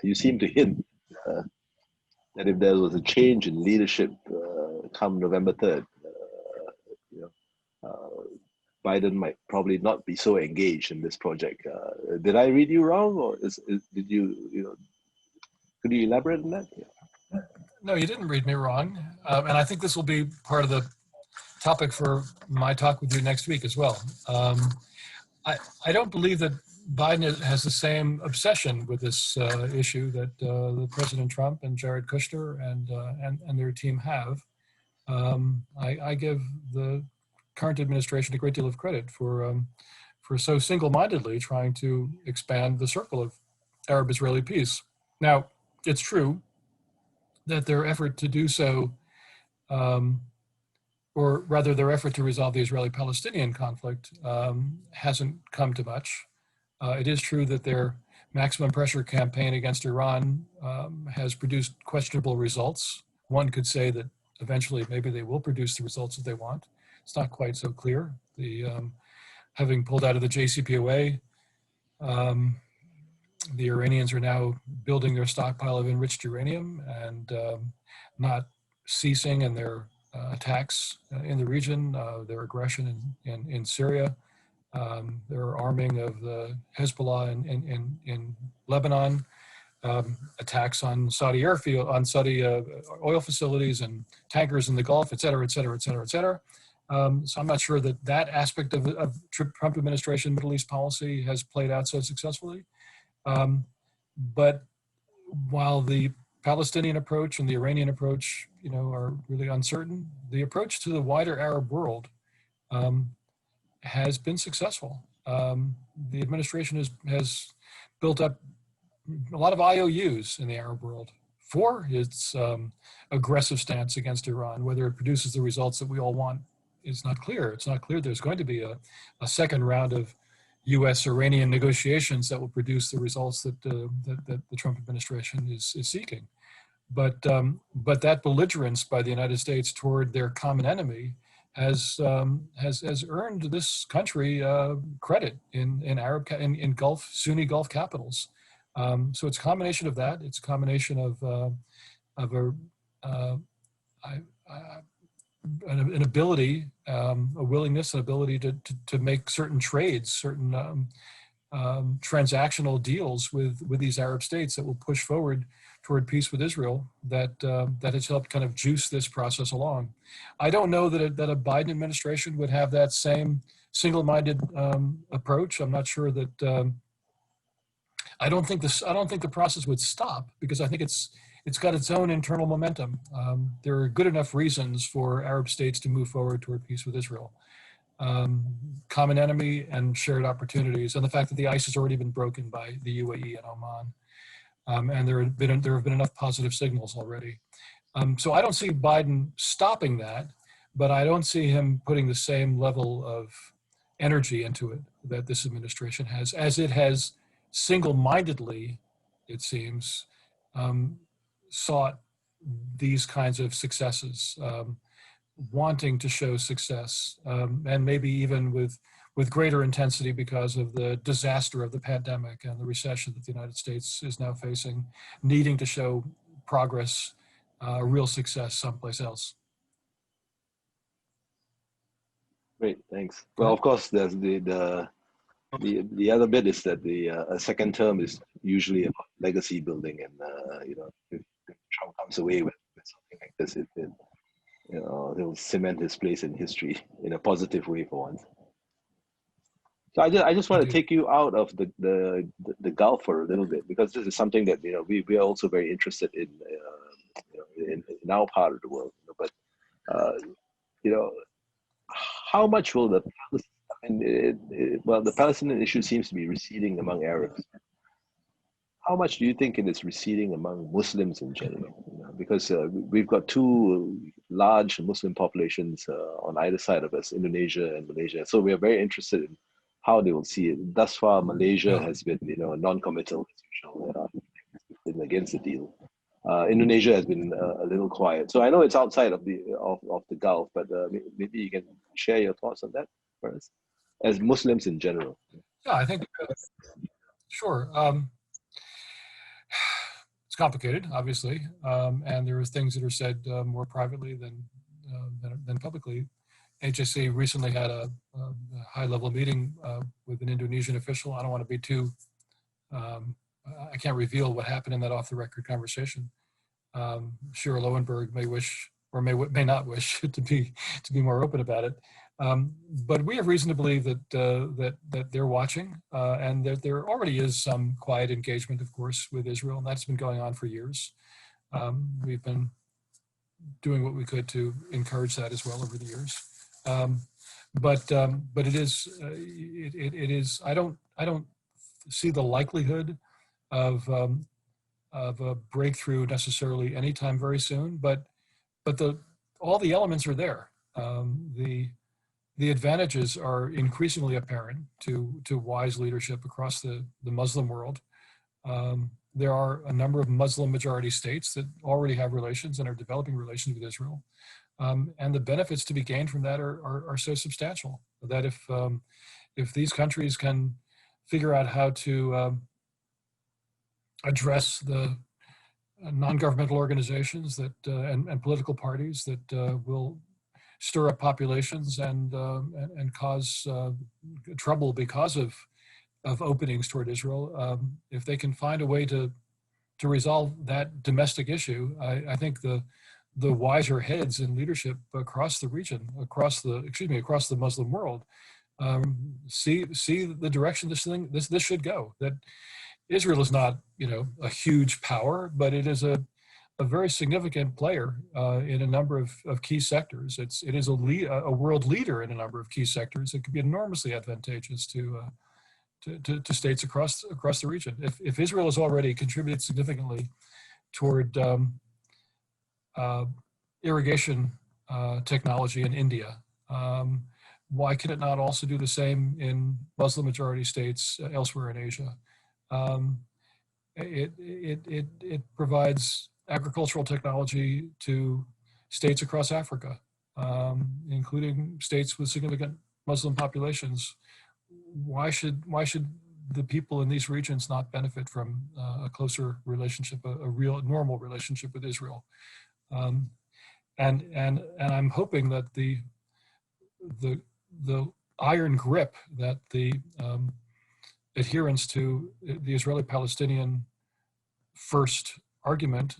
You seem to hint that if there was a change in leadership come November 3rd, Biden might probably not be so engaged in this project. Did I read you wrong, or did you could you elaborate on that? Yeah. No, you didn't read me wrong, and I think this will be part of the topic for my talk with you next week as well. I don't believe that Biden has the same obsession with this issue that the President Trump and Jared Kushner and their team have. I give the current administration a great deal of credit for so single-mindedly trying to expand the circle of Arab-Israeli peace. Now, it's true that their effort to do so, or rather their effort to resolve the Israeli-Palestinian conflict, hasn't come to much. It is true that their maximum pressure campaign against Iran has produced questionable results. One could say that eventually maybe they will produce the results that they want. It's not quite so clear. Having pulled out of the JCPOA, the Iranians are now building their stockpile of enriched uranium and not ceasing in their attacks in the region, their aggression in Syria, their arming of the Hezbollah in Lebanon, attacks on Saudi airfield, on Saudi oil facilities and tankers in the Gulf, et cetera, et cetera, et cetera, et cetera. So I'm not sure that aspect of Trump administration Middle East policy has played out so successfully. But while the Palestinian approach and the Iranian approach, are really uncertain, the approach to the wider Arab world has been successful. The administration has built up a lot of IOUs in the Arab world for its aggressive stance against Iran. Whether it produces the results that we all want is not clear. It's not clear there's going to be a second round of U.S.-Iranian negotiations that will produce the results that the Trump administration is seeking. But that belligerence by the United States toward their common enemy has earned this country credit in Sunni Gulf capitals. So it's a combination of that. It's a combination of an ability, a willingness, an ability to make certain trades, certain transactional deals with these Arab states that will push forward toward peace with Israel, that has helped kind of juice this process along. I don't know that a Biden administration would have that same single-minded approach. I'm not sure that. I don't think the process would stop, because I think it's got its own internal momentum. There are good enough reasons for Arab states to move forward toward peace with Israel. Common enemy and shared opportunities, and the fact that the ice has already been broken by the UAE and Oman. And there have been enough positive signals already. So I don't see Biden stopping that, but I don't see him putting the same level of energy into it that this administration has, as it has single-mindedly, it seems, sought these kinds of successes, wanting to show success, and maybe even with greater intensity because of the disaster of the pandemic and the recession that the United States is now facing, needing to show progress, real success someplace else. Great, thanks. Well, of course, there's the other bit is that a second term is usually about legacy building, and if Trump comes away with something like this, he'll cement his place in history in a positive way for once. So I just want to take you out of the Gulf for a little bit, because this is something that we are also very interested in in our part of the world. But how much will the Palestinian issue seems to be receding among Arabs. How much do you think it is receding among Muslims in general? Because we've got two large Muslim populations on either side of us, Indonesia and Malaysia. So we are very interested in how they will see it. Thus far, Malaysia has been, non-committal as usual, against the deal. Indonesia has been a little quiet. So I know it's outside of the Gulf, but maybe you can share your thoughts on that for us, as Muslims in general. Yeah, I think sure. It's complicated, obviously, and there are things that are said more privately than publicly. HSC recently had a high-level meeting with an Indonesian official. I don't want to be too, I can't reveal what happened in that off-the-record conversation. Shira Lowenberg may wish, or may not wish, to be more open about it. But we have reason to believe that they're watching, and that there already is some quiet engagement, of course, with Israel, and that's been going on for years. We've been doing what we could to encourage that as well over the years. But it is. I don't see the likelihood of a breakthrough necessarily anytime very soon. But all the elements are there. The advantages are increasingly apparent to wise leadership across the Muslim world. There are a number of Muslim majority states that already have relations and are developing relations with Israel. And the benefits to be gained from that are so substantial that if these countries can figure out how to address the non-governmental organizations that and political parties that will stir up populations and cause trouble because of openings toward Israel, if they can find a way to resolve that domestic issue, I think the wiser heads in leadership across the region, across the Muslim world, see the direction this should go. That Israel is not, a huge power, but it is a very significant player in a number of key sectors. It is a world leader in a number of key sectors. It could be enormously advantageous to states across the region. If Israel has already contributed significantly toward irrigation technology in India, why can it not also do the same in Muslim majority states elsewhere in Asia? It provides agricultural technology to states across Africa, including states with significant Muslim populations. Why should the people in these regions not benefit from a closer relationship, a real normal relationship with Israel? And I'm hoping that the iron grip that the adherence to the Israeli-Palestinian first argument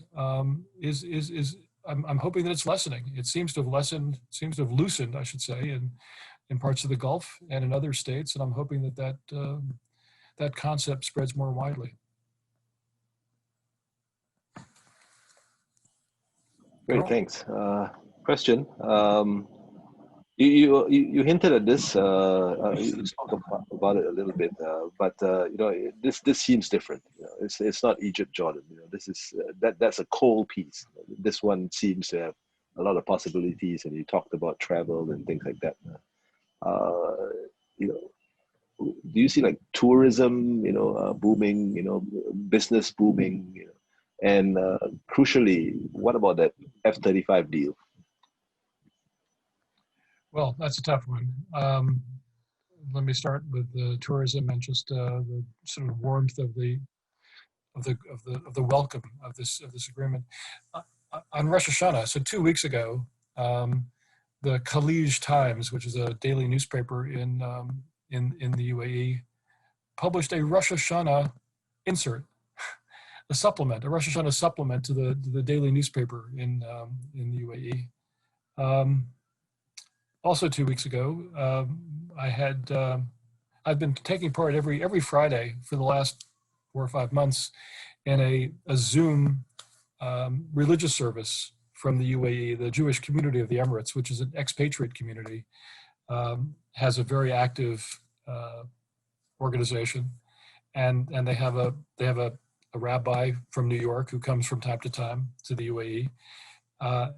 is I'm hoping that it's lessening. It seems to have loosened, I should say, in parts of the Gulf and in other states, and I'm hoping that concept spreads more widely. Great, thanks. Question. You hinted at this. You spoke about it a little bit, but this seems different. It's not Egypt, Jordan. This is that's a cold piece. This one seems to have a lot of possibilities, and you talked about travel and things like that. Do you see like tourism, booming, business booming, and crucially, what about that F-35 deal? Well, that's a tough one. Let me start with the tourism and just the sort of warmth of the welcome of this agreement. On Rosh Hashanah, so 2 weeks ago, the Khalij Times, which is a daily newspaper in the UAE, published a Rosh Hashanah insert, a Rosh Hashanah supplement to the daily newspaper in the UAE. Also 2 weeks ago, I've been taking part every Friday for the last 4 or 5 months in a Zoom religious service from the UAE. The Jewish community of the Emirates, which is an expatriate community, has a very active organization, and they have a rabbi from New York who comes from time to time to the UAE.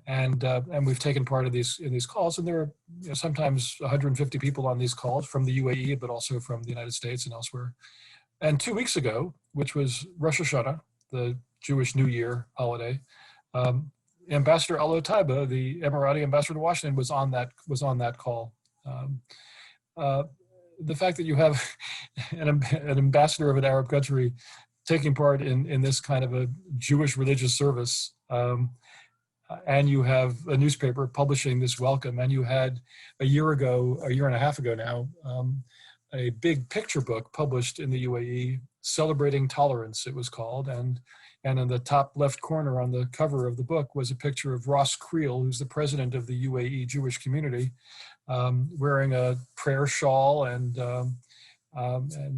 And we've taken part in these calls, and there are sometimes 150 people on these calls from the UAE, but also from the United States and elsewhere. And 2 weeks ago, which was Rosh Hashanah, the Jewish New Year holiday, Ambassador Alo Taiba, the Emirati ambassador to Washington, was on that call. The fact that you have an ambassador of an Arab country taking part in this kind of a Jewish religious service, and you have a newspaper publishing this welcome, and you had a year and a half ago now, a big picture book published in the UAE, Celebrating Tolerance, it was called, and in the top left corner on the cover of the book was a picture of Ross Creel, who's the president of the UAE Jewish community, wearing a prayer shawl, and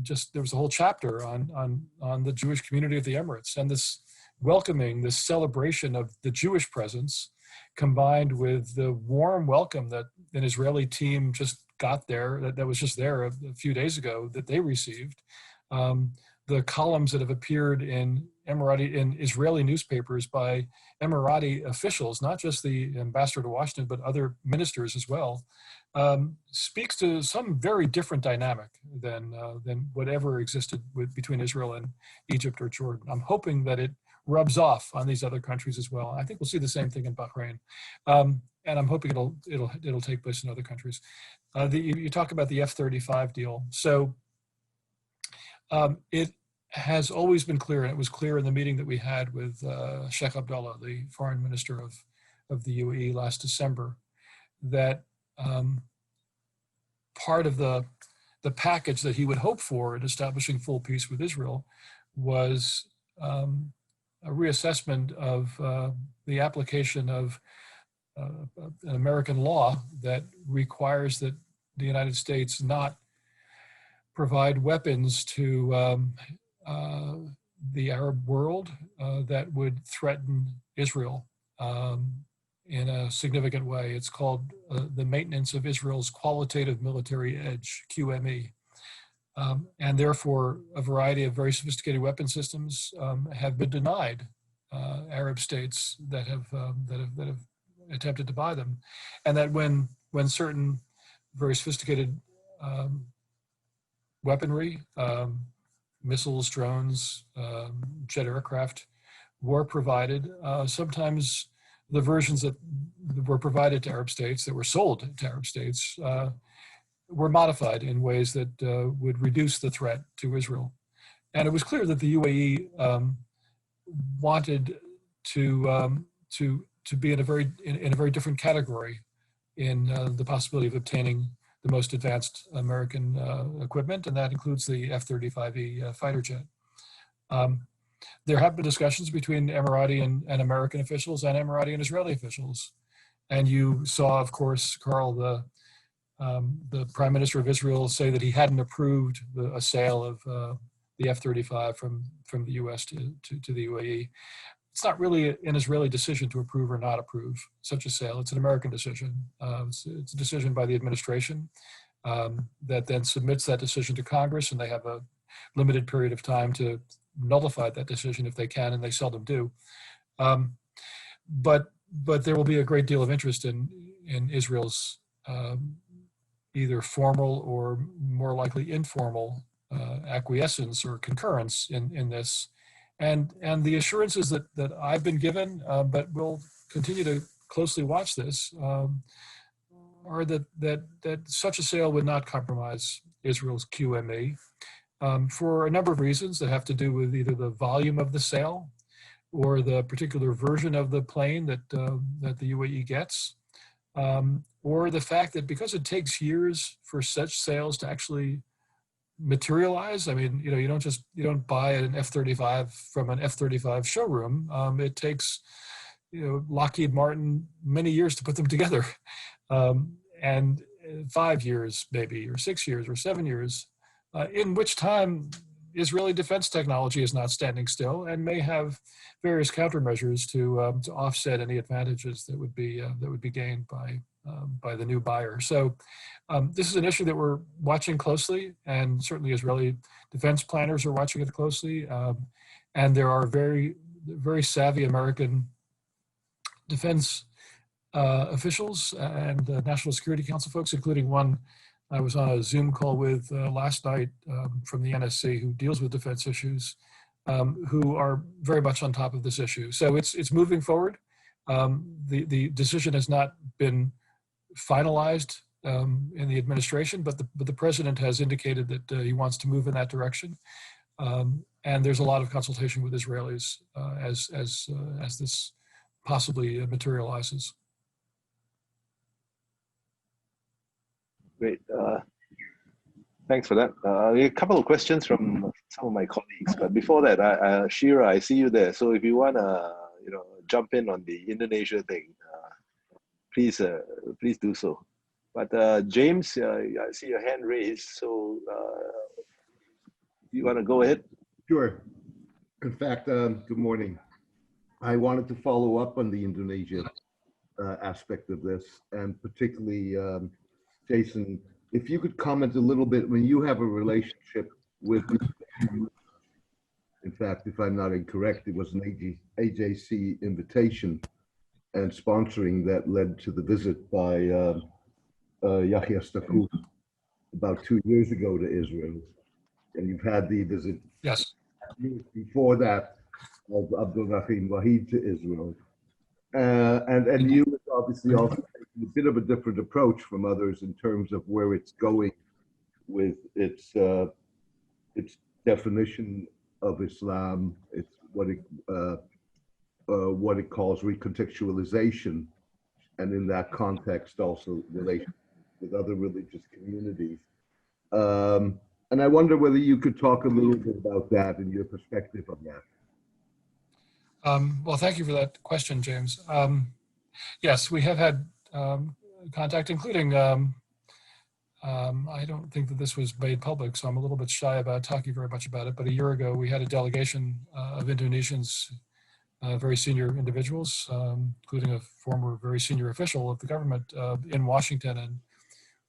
just there was a whole chapter on the Jewish community of the Emirates, and this welcoming, this celebration of the Jewish presence, combined with the warm welcome that an Israeli team just got there, that was just there a few days ago, that they received. The columns that have appeared in Israeli newspapers by Emirati officials, not just the ambassador to Washington, but other ministers as well, speaks to some very different dynamic than whatever existed between Israel and Egypt or Jordan. I'm hoping that it rubs off on these other countries as well. I think we'll see the same thing in Bahrain, and I'm hoping it'll take place in other countries. You talk about the F-35 deal, so it has always been clear, and it was clear in the meeting that we had with Sheikh Abdullah, the foreign minister of the UAE last December, that part of the package that he would hope for in establishing full peace with Israel was a reassessment of the application of an American law that requires that the United States not provide weapons to the Arab world that would threaten Israel in a significant way. It's called the maintenance of Israel's qualitative military edge, QME. And therefore, a variety of very sophisticated weapon systems have been denied Arab states that have attempted to buy them, and that when certain very sophisticated weaponry, missiles, drones, jet aircraft, were provided, sometimes the versions that were provided to Arab states, that were sold to Arab states, were modified in ways that would reduce the threat to Israel. And it was clear that the UAE wanted to be in a very different category in the possibility of obtaining the most advanced American equipment, and that includes the F-35E fighter jet. There have been discussions between Emirati and American officials and Emirati and Israeli officials. And you saw, of course, Carl, the Prime Minister of Israel say that he hadn't approved a sale of the F-35 from the US to the UAE. It's not really an Israeli decision to approve or not approve such a sale. It's an American decision. It's a decision by the administration that then submits that decision to Congress, and they have a limited period of time to nullify that decision if they can, and they seldom do. But there will be a great deal of interest in Israel's either formal or more likely informal acquiescence or concurrence in this. And the assurances that I've been given, but we'll continue to closely watch this, are that such a sale would not compromise Israel's QME for a number of reasons that have to do with either the volume of the sale or the particular version of the plane that the UAE gets, or the fact that because it takes years for such sales to actually materialize. I mean, you don't buy an F-35 from an F-35 showroom. It takes, Lockheed Martin many years to put them together, and 5 years maybe, or 6 years, or 7 years, in which time Israeli defense technology is not standing still and may have various countermeasures to offset any advantages that would be gained by the new buyer. So this is an issue that we're watching closely, and certainly Israeli defense planners are watching it closely. And there are very, very savvy American defense officials and National Security Council folks, including one I was on a Zoom call with last night from the NSC, who deals with defense issues, who are very much on top of this issue. So it's moving forward. The decision has not been finalized in the administration, but the president has indicated that he wants to move in that direction. And there's a lot of consultation with Israelis as this possibly materializes. Great. Thanks for that. A couple of questions from some of my colleagues, but before that, Shira, I see you there. So if you want to, jump in on the Indonesia thing, please do so. But James, I see your hand raised. So you want to go ahead? Sure. In fact, good morning. I wanted to follow up on the Indonesia aspect of this, and particularly, Jason, if you could comment a little bit, when you have a relationship with, in fact, if I'm not incorrect, it was an AJC invitation and sponsoring that led to the visit by Yahya Stakuf about 2 years ago to Israel. And you've had the visit before that of Abdul Rahim Wahid to Israel. And you obviously also taking a bit of a different approach from others in terms of where it's going with its definition of Islam, it's what it calls recontextualization, and in that context also relations with other religious communities. And I wonder whether you could talk a little bit about that and your perspective on that. Well, thank you for that question, James. Yes, we have had contact, including I don't think that this was made public, so I'm a little bit shy about talking very much about it. But a year ago, we had a delegation of Indonesians, very senior individuals, including a former very senior official of the government in Washington. And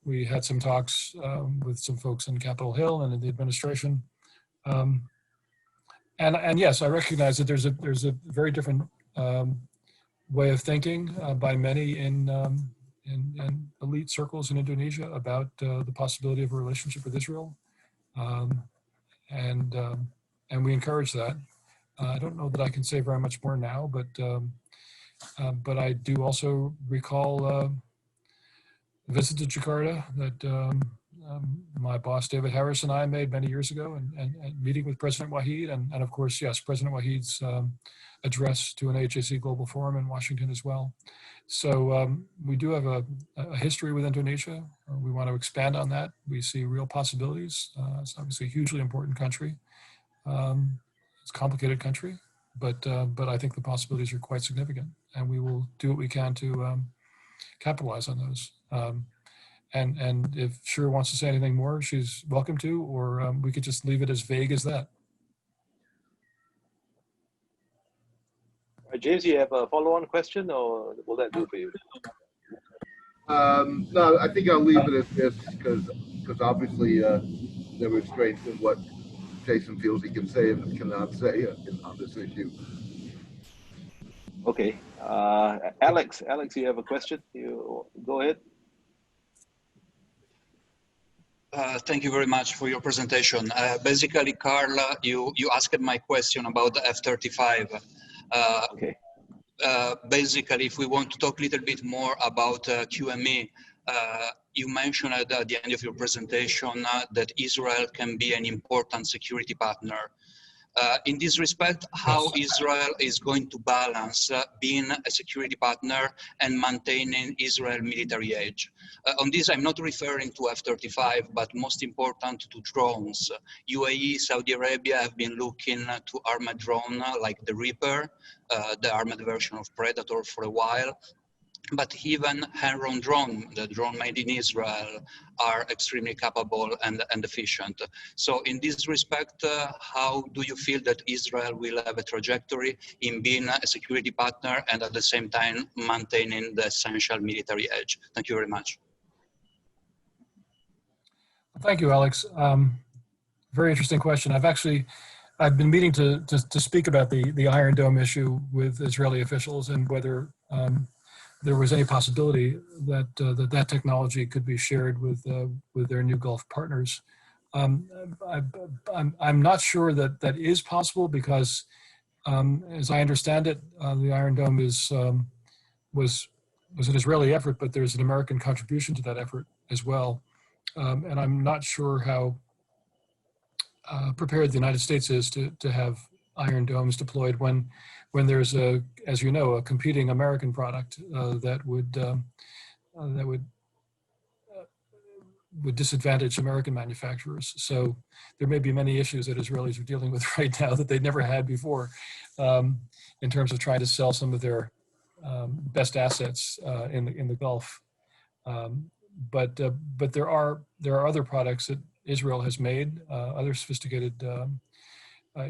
we had some talks with some folks in Capitol Hill and in the administration. And yes, I recognize that there's a very different way of thinking by many in elite circles in Indonesia about the possibility of a relationship with Israel, and we encourage that. I don't know that I can say very much more now, but I do also recall a visit to Jakarta that my boss David Harris and I made many years ago, and meeting with President Wahid, and of course, yes, President Wahid's address to an AHAC Global Forum in Washington as well. So we do have a history with Indonesia. We want to expand on that. We see real possibilities. It's obviously a hugely important country. It's a complicated country, but I think the possibilities are quite significant, and we will do what we can to capitalize on those. And if Shira wants to say anything more, she's welcome to, or we could just leave it as vague as that. James, you have a follow-on question, or will that do for you? No, I think I'll leave it at this because obviously there are restraints in what Jason feels he can say and cannot say on this issue. Okay, Alex, you have a question? You go ahead. Thank you very much for your presentation. Basically, Carl, you asked my question about the F-35. Okay. Basically, if we want to talk a little bit more about QME, you mentioned at the end of your presentation that Israel can be an important security partner. In this respect, how Israel is going to balance being a security partner and maintaining Israel military age. On this, I'm not referring to F-35, but most important to drones. UAE, Saudi Arabia have been looking to armored drone like the Reaper, the armored version of Predator for a while. But even hand-drawn drone, the drone made in Israel, are extremely capable and efficient. So in this respect, how do you feel that Israel will have a trajectory in being a security partner and at the same time maintaining the essential military edge? Thank you very much. Thank you, Alex. Very interesting question. I've been meaning to speak about the Iron Dome issue with Israeli officials and whether there was any possibility that that technology could be shared with their new Gulf partners. I'm not sure that is possible because, as I understand it, the Iron Dome was an Israeli effort, but there's an American contribution to that effort as well. And I'm not sure how prepared the United States is to have Iron Domes deployed when there's as you know, a competing American product that would disadvantage American manufacturers. So there may be many issues that Israelis are dealing with right now that they never had before, in terms of trying to sell some of their best assets in the Gulf. But there are other products that Israel has made, other sophisticated,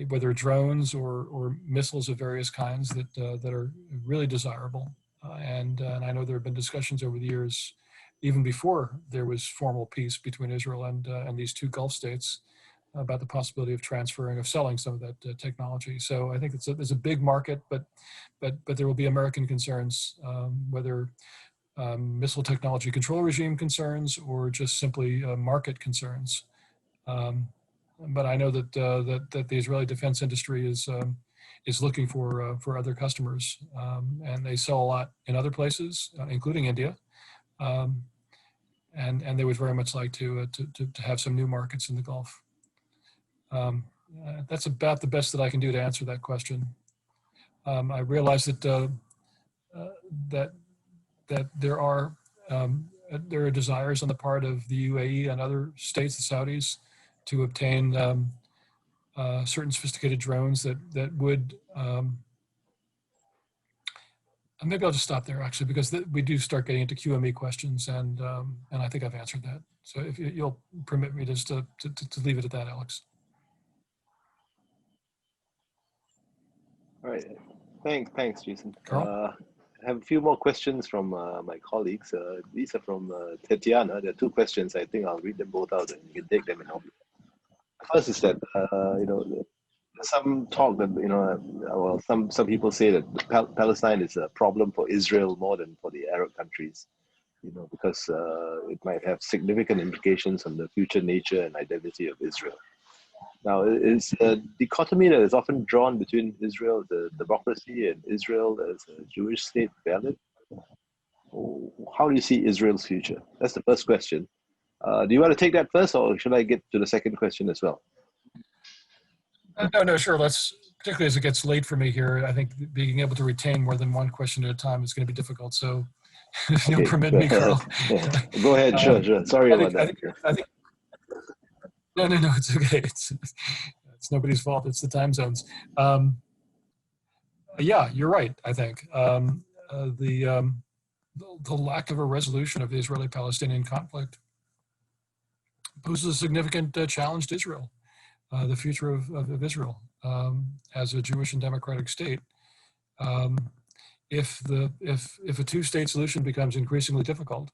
whether drones or missiles of various kinds that are really desirable. And I know there have been discussions over the years, even before there was formal peace between Israel and these two Gulf states, about the possibility of transferring, of selling some of that technology. So I think there's a big market, but there will be American concerns, whether missile technology control regime concerns or just simply market concerns. But I know that the Israeli defense industry is looking for other customers, and they sell a lot in other places, including India, and they would very much like to have some new markets in the Gulf. That's about the best that I can do to answer that question. I realize that there are desires on the part of the UAE and other states, the Saudis, to obtain certain sophisticated drones that would Maybe I'll just stop there, actually, because we do start getting into QME questions, and I think I've answered that. So if you'll permit me just to leave it at that, Alex. All right. Thanks, Jason. Carl? I have a few more questions from my colleagues. These are from Tatiana. There are two questions. I think I'll read them both out, and you can take them and help. First is that some talk that well, some people say that Palestine is a problem for Israel more than for the Arab countries, because it might have significant implications on the future nature and identity of Israel. Now, is a dichotomy that is often drawn between Israel, the democracy, and Israel as a Jewish state valid? How do you see Israel's future? That's the first question. Do you want to take that first, or should I get to the second question as well? No, sure. Let's, particularly as it gets late for me here, I think being able to retain more than one question at a time is going to be difficult. So if you'll permit me, Carl. Go ahead, sure. Sorry about that. I think, no, it's okay. It's nobody's fault. It's the time zones. Yeah, you're right, I think. The lack of a resolution of the Israeli-Palestinian conflict poses a significant challenge to Israel. The future of Israel as a Jewish and democratic state. If a two-state solution becomes increasingly difficult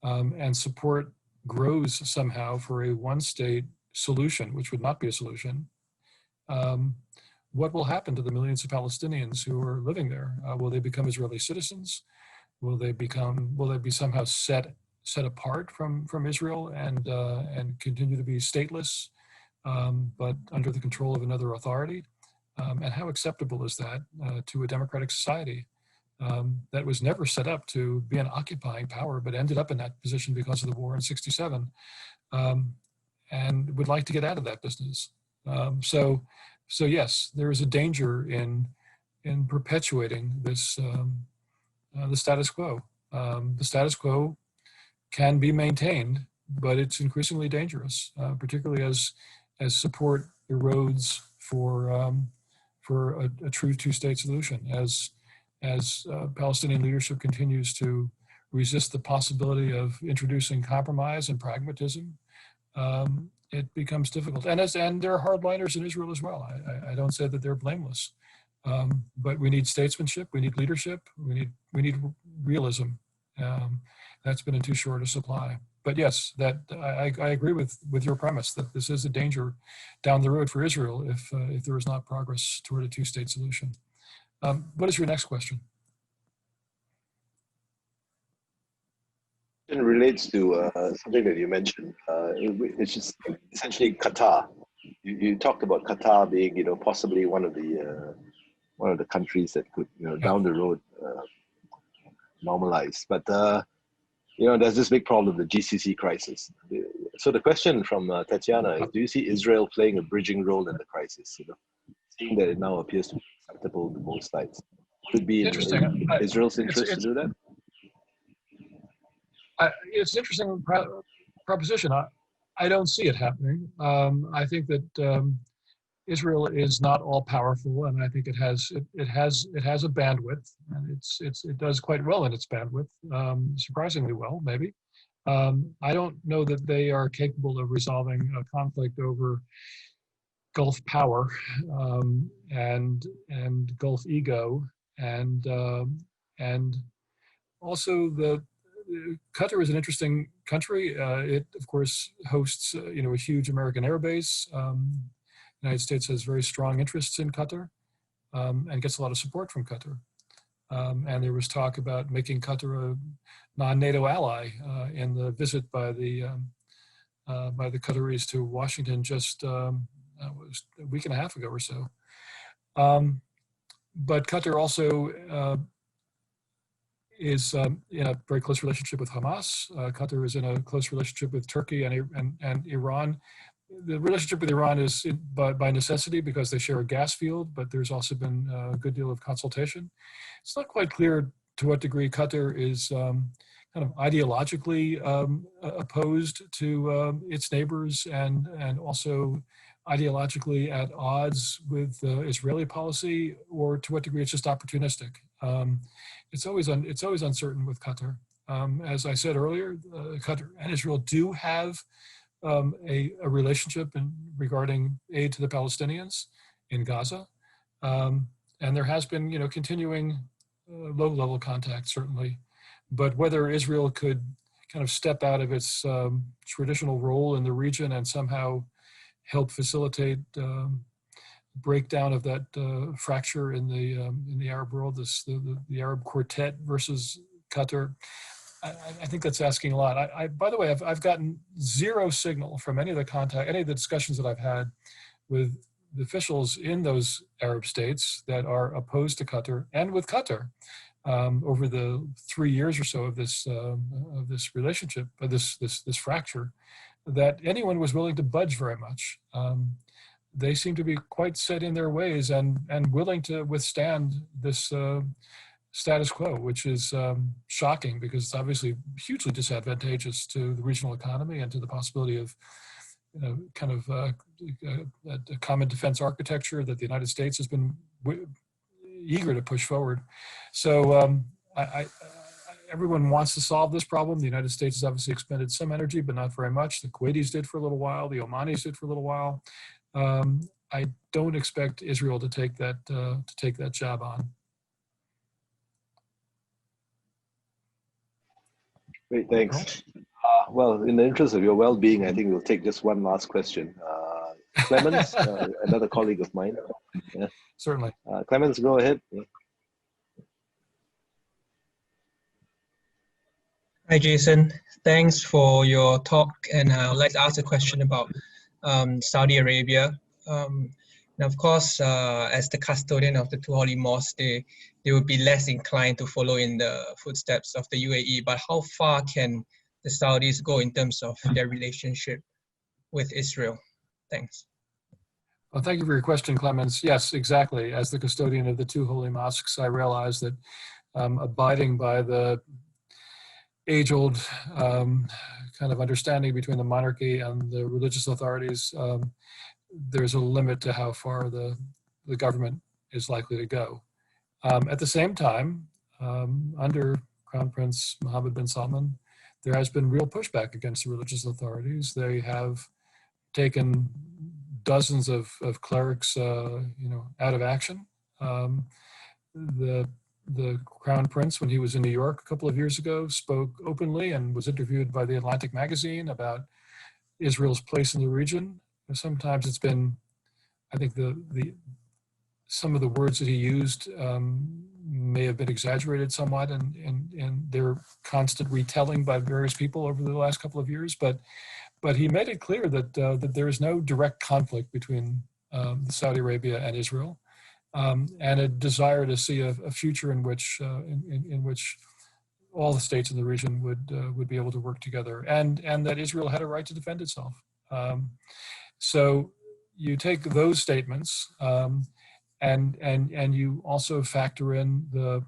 and support grows somehow for a one-state solution, which would not be a solution, what will happen to the millions of Palestinians who are living there? Will they become Israeli citizens? Will they be somehow set apart from Israel and continue to be stateless? But under the control of another authority. And how acceptable is that to a democratic society that was never set up to be an occupying power, but ended up in that position because of the war in '67, and would like to get out of that business. So yes, there is a danger in perpetuating this the status quo. The status quo can be maintained, but it's increasingly dangerous, particularly as support erodes for a true two-state solution, as Palestinian leadership continues to resist the possibility of introducing compromise and pragmatism, it becomes difficult. And there are hardliners in Israel as well. I don't say that they're blameless, but we need statesmanship, we need leadership, we need realism. That's been in too short a supply. But yes, that I agree with your premise that this is a danger down the road for Israel if there is not progress toward a two-state solution. What is your next question? It relates to something that you mentioned. It's just essentially Qatar. You talked about Qatar being, possibly one of the countries that could, down the road normalize. But there's this big problem, the GCC crisis. So the question from Tatiana is, do you see Israel playing a bridging role in the crisis? Seeing that it now appears to be acceptable to both sides. Could it be in Israel's interest to do that? It's an interesting proposition. I don't see it happening. I think that Israel is not all powerful, and I think it has a bandwidth, and it does quite well in its bandwidth, surprisingly well, maybe. I don't know that they are capable of resolving a conflict over Gulf power and Gulf ego, and also Qatar is an interesting country. It of course hosts a huge American air base. The United States has very strong interests in Qatar and gets a lot of support from Qatar. And there was talk about making Qatar a non-NATO ally in the visit by the Qataris to Washington just was a week and a half ago or so. But Qatar also is in a very close relationship with Hamas. Qatar is in a close relationship with Turkey and Iran. The relationship with Iran is by necessity because they share a gas field, but there's also been a good deal of consultation. It's not quite clear to what degree Qatar is kind of ideologically opposed to its neighbors and also ideologically at odds with Israeli policy, or to what degree it's just opportunistic. It's always uncertain with Qatar. As I said earlier, Qatar and Israel do have a relationship regarding aid to the Palestinians in Gaza, and there has been continuing low-level contact, certainly, but whether Israel could kind of step out of its traditional role in the region and somehow help facilitate breakdown of that fracture in the Arab world, the Arab quartet versus Qatar, I think that's asking a lot. By the way, I've gotten zero signal from any of the discussions that I've had with the officials in those Arab states that are opposed to Qatar and with Qatar over the 3 years or so of this relationship, this fracture, that anyone was willing to budge very much. They seem to be quite set in their ways and willing to withstand this status quo, which is shocking because it's obviously hugely disadvantageous to the regional economy and to the possibility of a common defense architecture that the United States has been eager to push forward. So everyone wants to solve this problem. The United States has obviously expended some energy, but not very much. The Kuwaitis did for a little while. The Omanis did for a little while. I don't expect Israel to take that job on. Great, thanks. Well, in the interest of your well-being, I think we'll take just one last question. Clemens, another colleague of mine. Yeah. Certainly. Clemens, go ahead. Yeah. Hi, Jason. Thanks for your talk. And I'd like to ask a question about Saudi Arabia. And of course, as the custodian of the two holy mosques, they would be less inclined to follow in the footsteps of the UAE. But how far can the Saudis go in terms of their relationship with Israel? Thanks. Well, thank you for your question, Clemens. Yes, exactly. As the custodian of the two holy mosques, I realize that abiding by the age-old kind of understanding between the monarchy and the religious authorities, there's a limit to how far the government is likely to go. At the same time, under Crown Prince Mohammed bin Salman, there has been real pushback against the religious authorities. They have taken dozens of clerics, out of action. The Crown Prince, when he was in New York a couple of years ago, spoke openly and was interviewed by the Atlantic magazine about Israel's place in the region. Sometimes it's been, I think some of the words that he used may have been exaggerated somewhat in their constant retelling by various people over the last couple of years. But he made it clear that there is no direct conflict between Saudi Arabia and Israel, and a desire to see a future in which all the states in the region would be able to work together, and that Israel had a right to defend itself. So you take those statements, and you also factor in the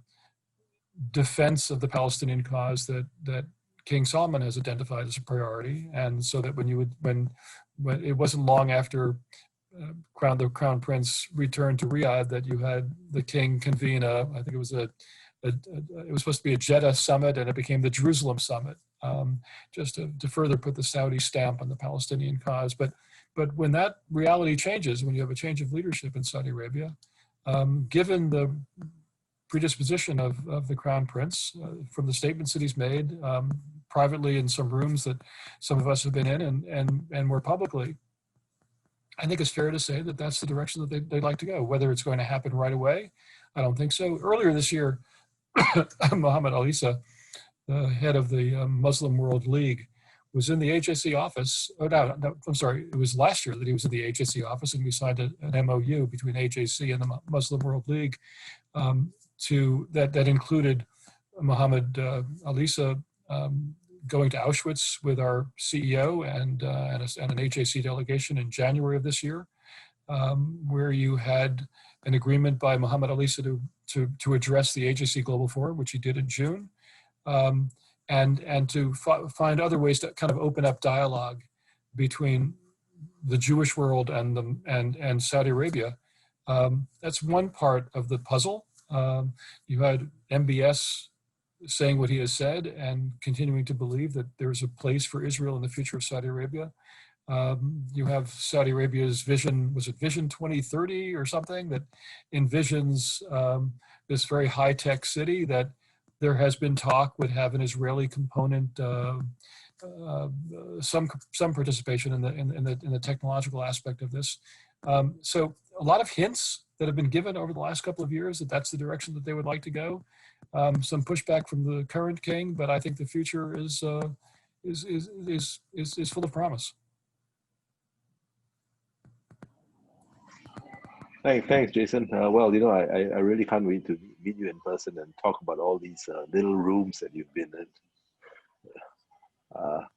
defense of the Palestinian cause that King Salman has identified as a priority, and so that when it wasn't long after the Crown Prince returned to Riyadh that you had the King convene I think it was it was supposed to be a Jeddah summit, and it became the Jerusalem summit, just to further put the Saudi stamp on the Palestinian cause. But when that reality changes, when you have a change of leadership in Saudi Arabia, given the predisposition of the Crown Prince, from the statements that he's made privately in some rooms that some of us have been in and more publicly, I think it's fair to say that that's the direction that they'd like to go. Whether it's going to happen right away, I don't think so. Earlier this year, Mohammed Al-Issa, the head of the Muslim World League, was in the HSE office. Oh, no, I'm sorry. It was last year that he was in the HSE office, and we signed an MOU between HSE and the Muslim World League that included Mohammed Al-Issa going to Auschwitz with our CEO and an HAC delegation in January of this year, where you had an agreement by Mohammed Al-Issa to address the HAC Global Forum, which he did in June, and to find other ways to kind of open up dialogue between the Jewish world and Saudi Arabia. That's one part of the puzzle. You had MBS saying what he has said and continuing to believe that there's a place for Israel in the future of Saudi Arabia. You have Saudi Arabia's vision, was it Vision 2030 or something, that envisions this very high-tech city that there has been talk would have an Israeli component, some participation in the technological aspect of this. So a lot of hints that have been given over the last couple of years that that's the direction that they would like to go. Some pushback from the current king, but I think the future is full of promise. Thanks, Jason. Well, you know, I really can't wait to meet you in person and talk about all these little rooms that you've been in.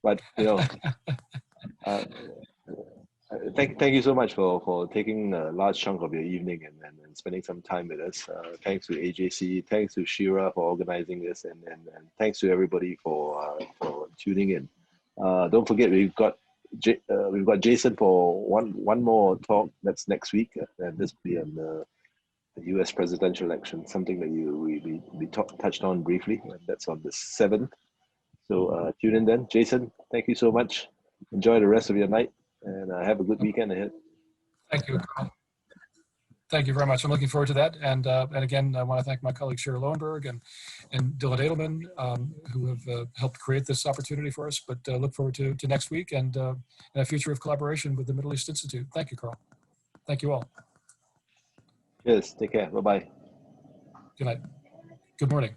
But you know, thank you so much for taking a large chunk of your evening and spending some time with us. Thanks to AJC, thanks to Shira for organizing this, and thanks to everybody for tuning in. Don't forget, we've got Jason for one more talk. That's next week, and this will be on the U.S. presidential election, something that we touched on briefly. And that's on the 7th. So tune in then. Jason, thank you so much. Enjoy the rest of your night, and have a good weekend ahead. Thank you, Carl. Thank you very much. I'm looking forward to that. And again, I want to thank my colleague Shira Lowenberg and Dylan Edelman, who have helped create this opportunity for us. But look forward to next week and a future of collaboration with the Middle East Institute. Thank you, Carl. Thank you all. Cheers. Take care. Bye-bye. Good night. Good morning.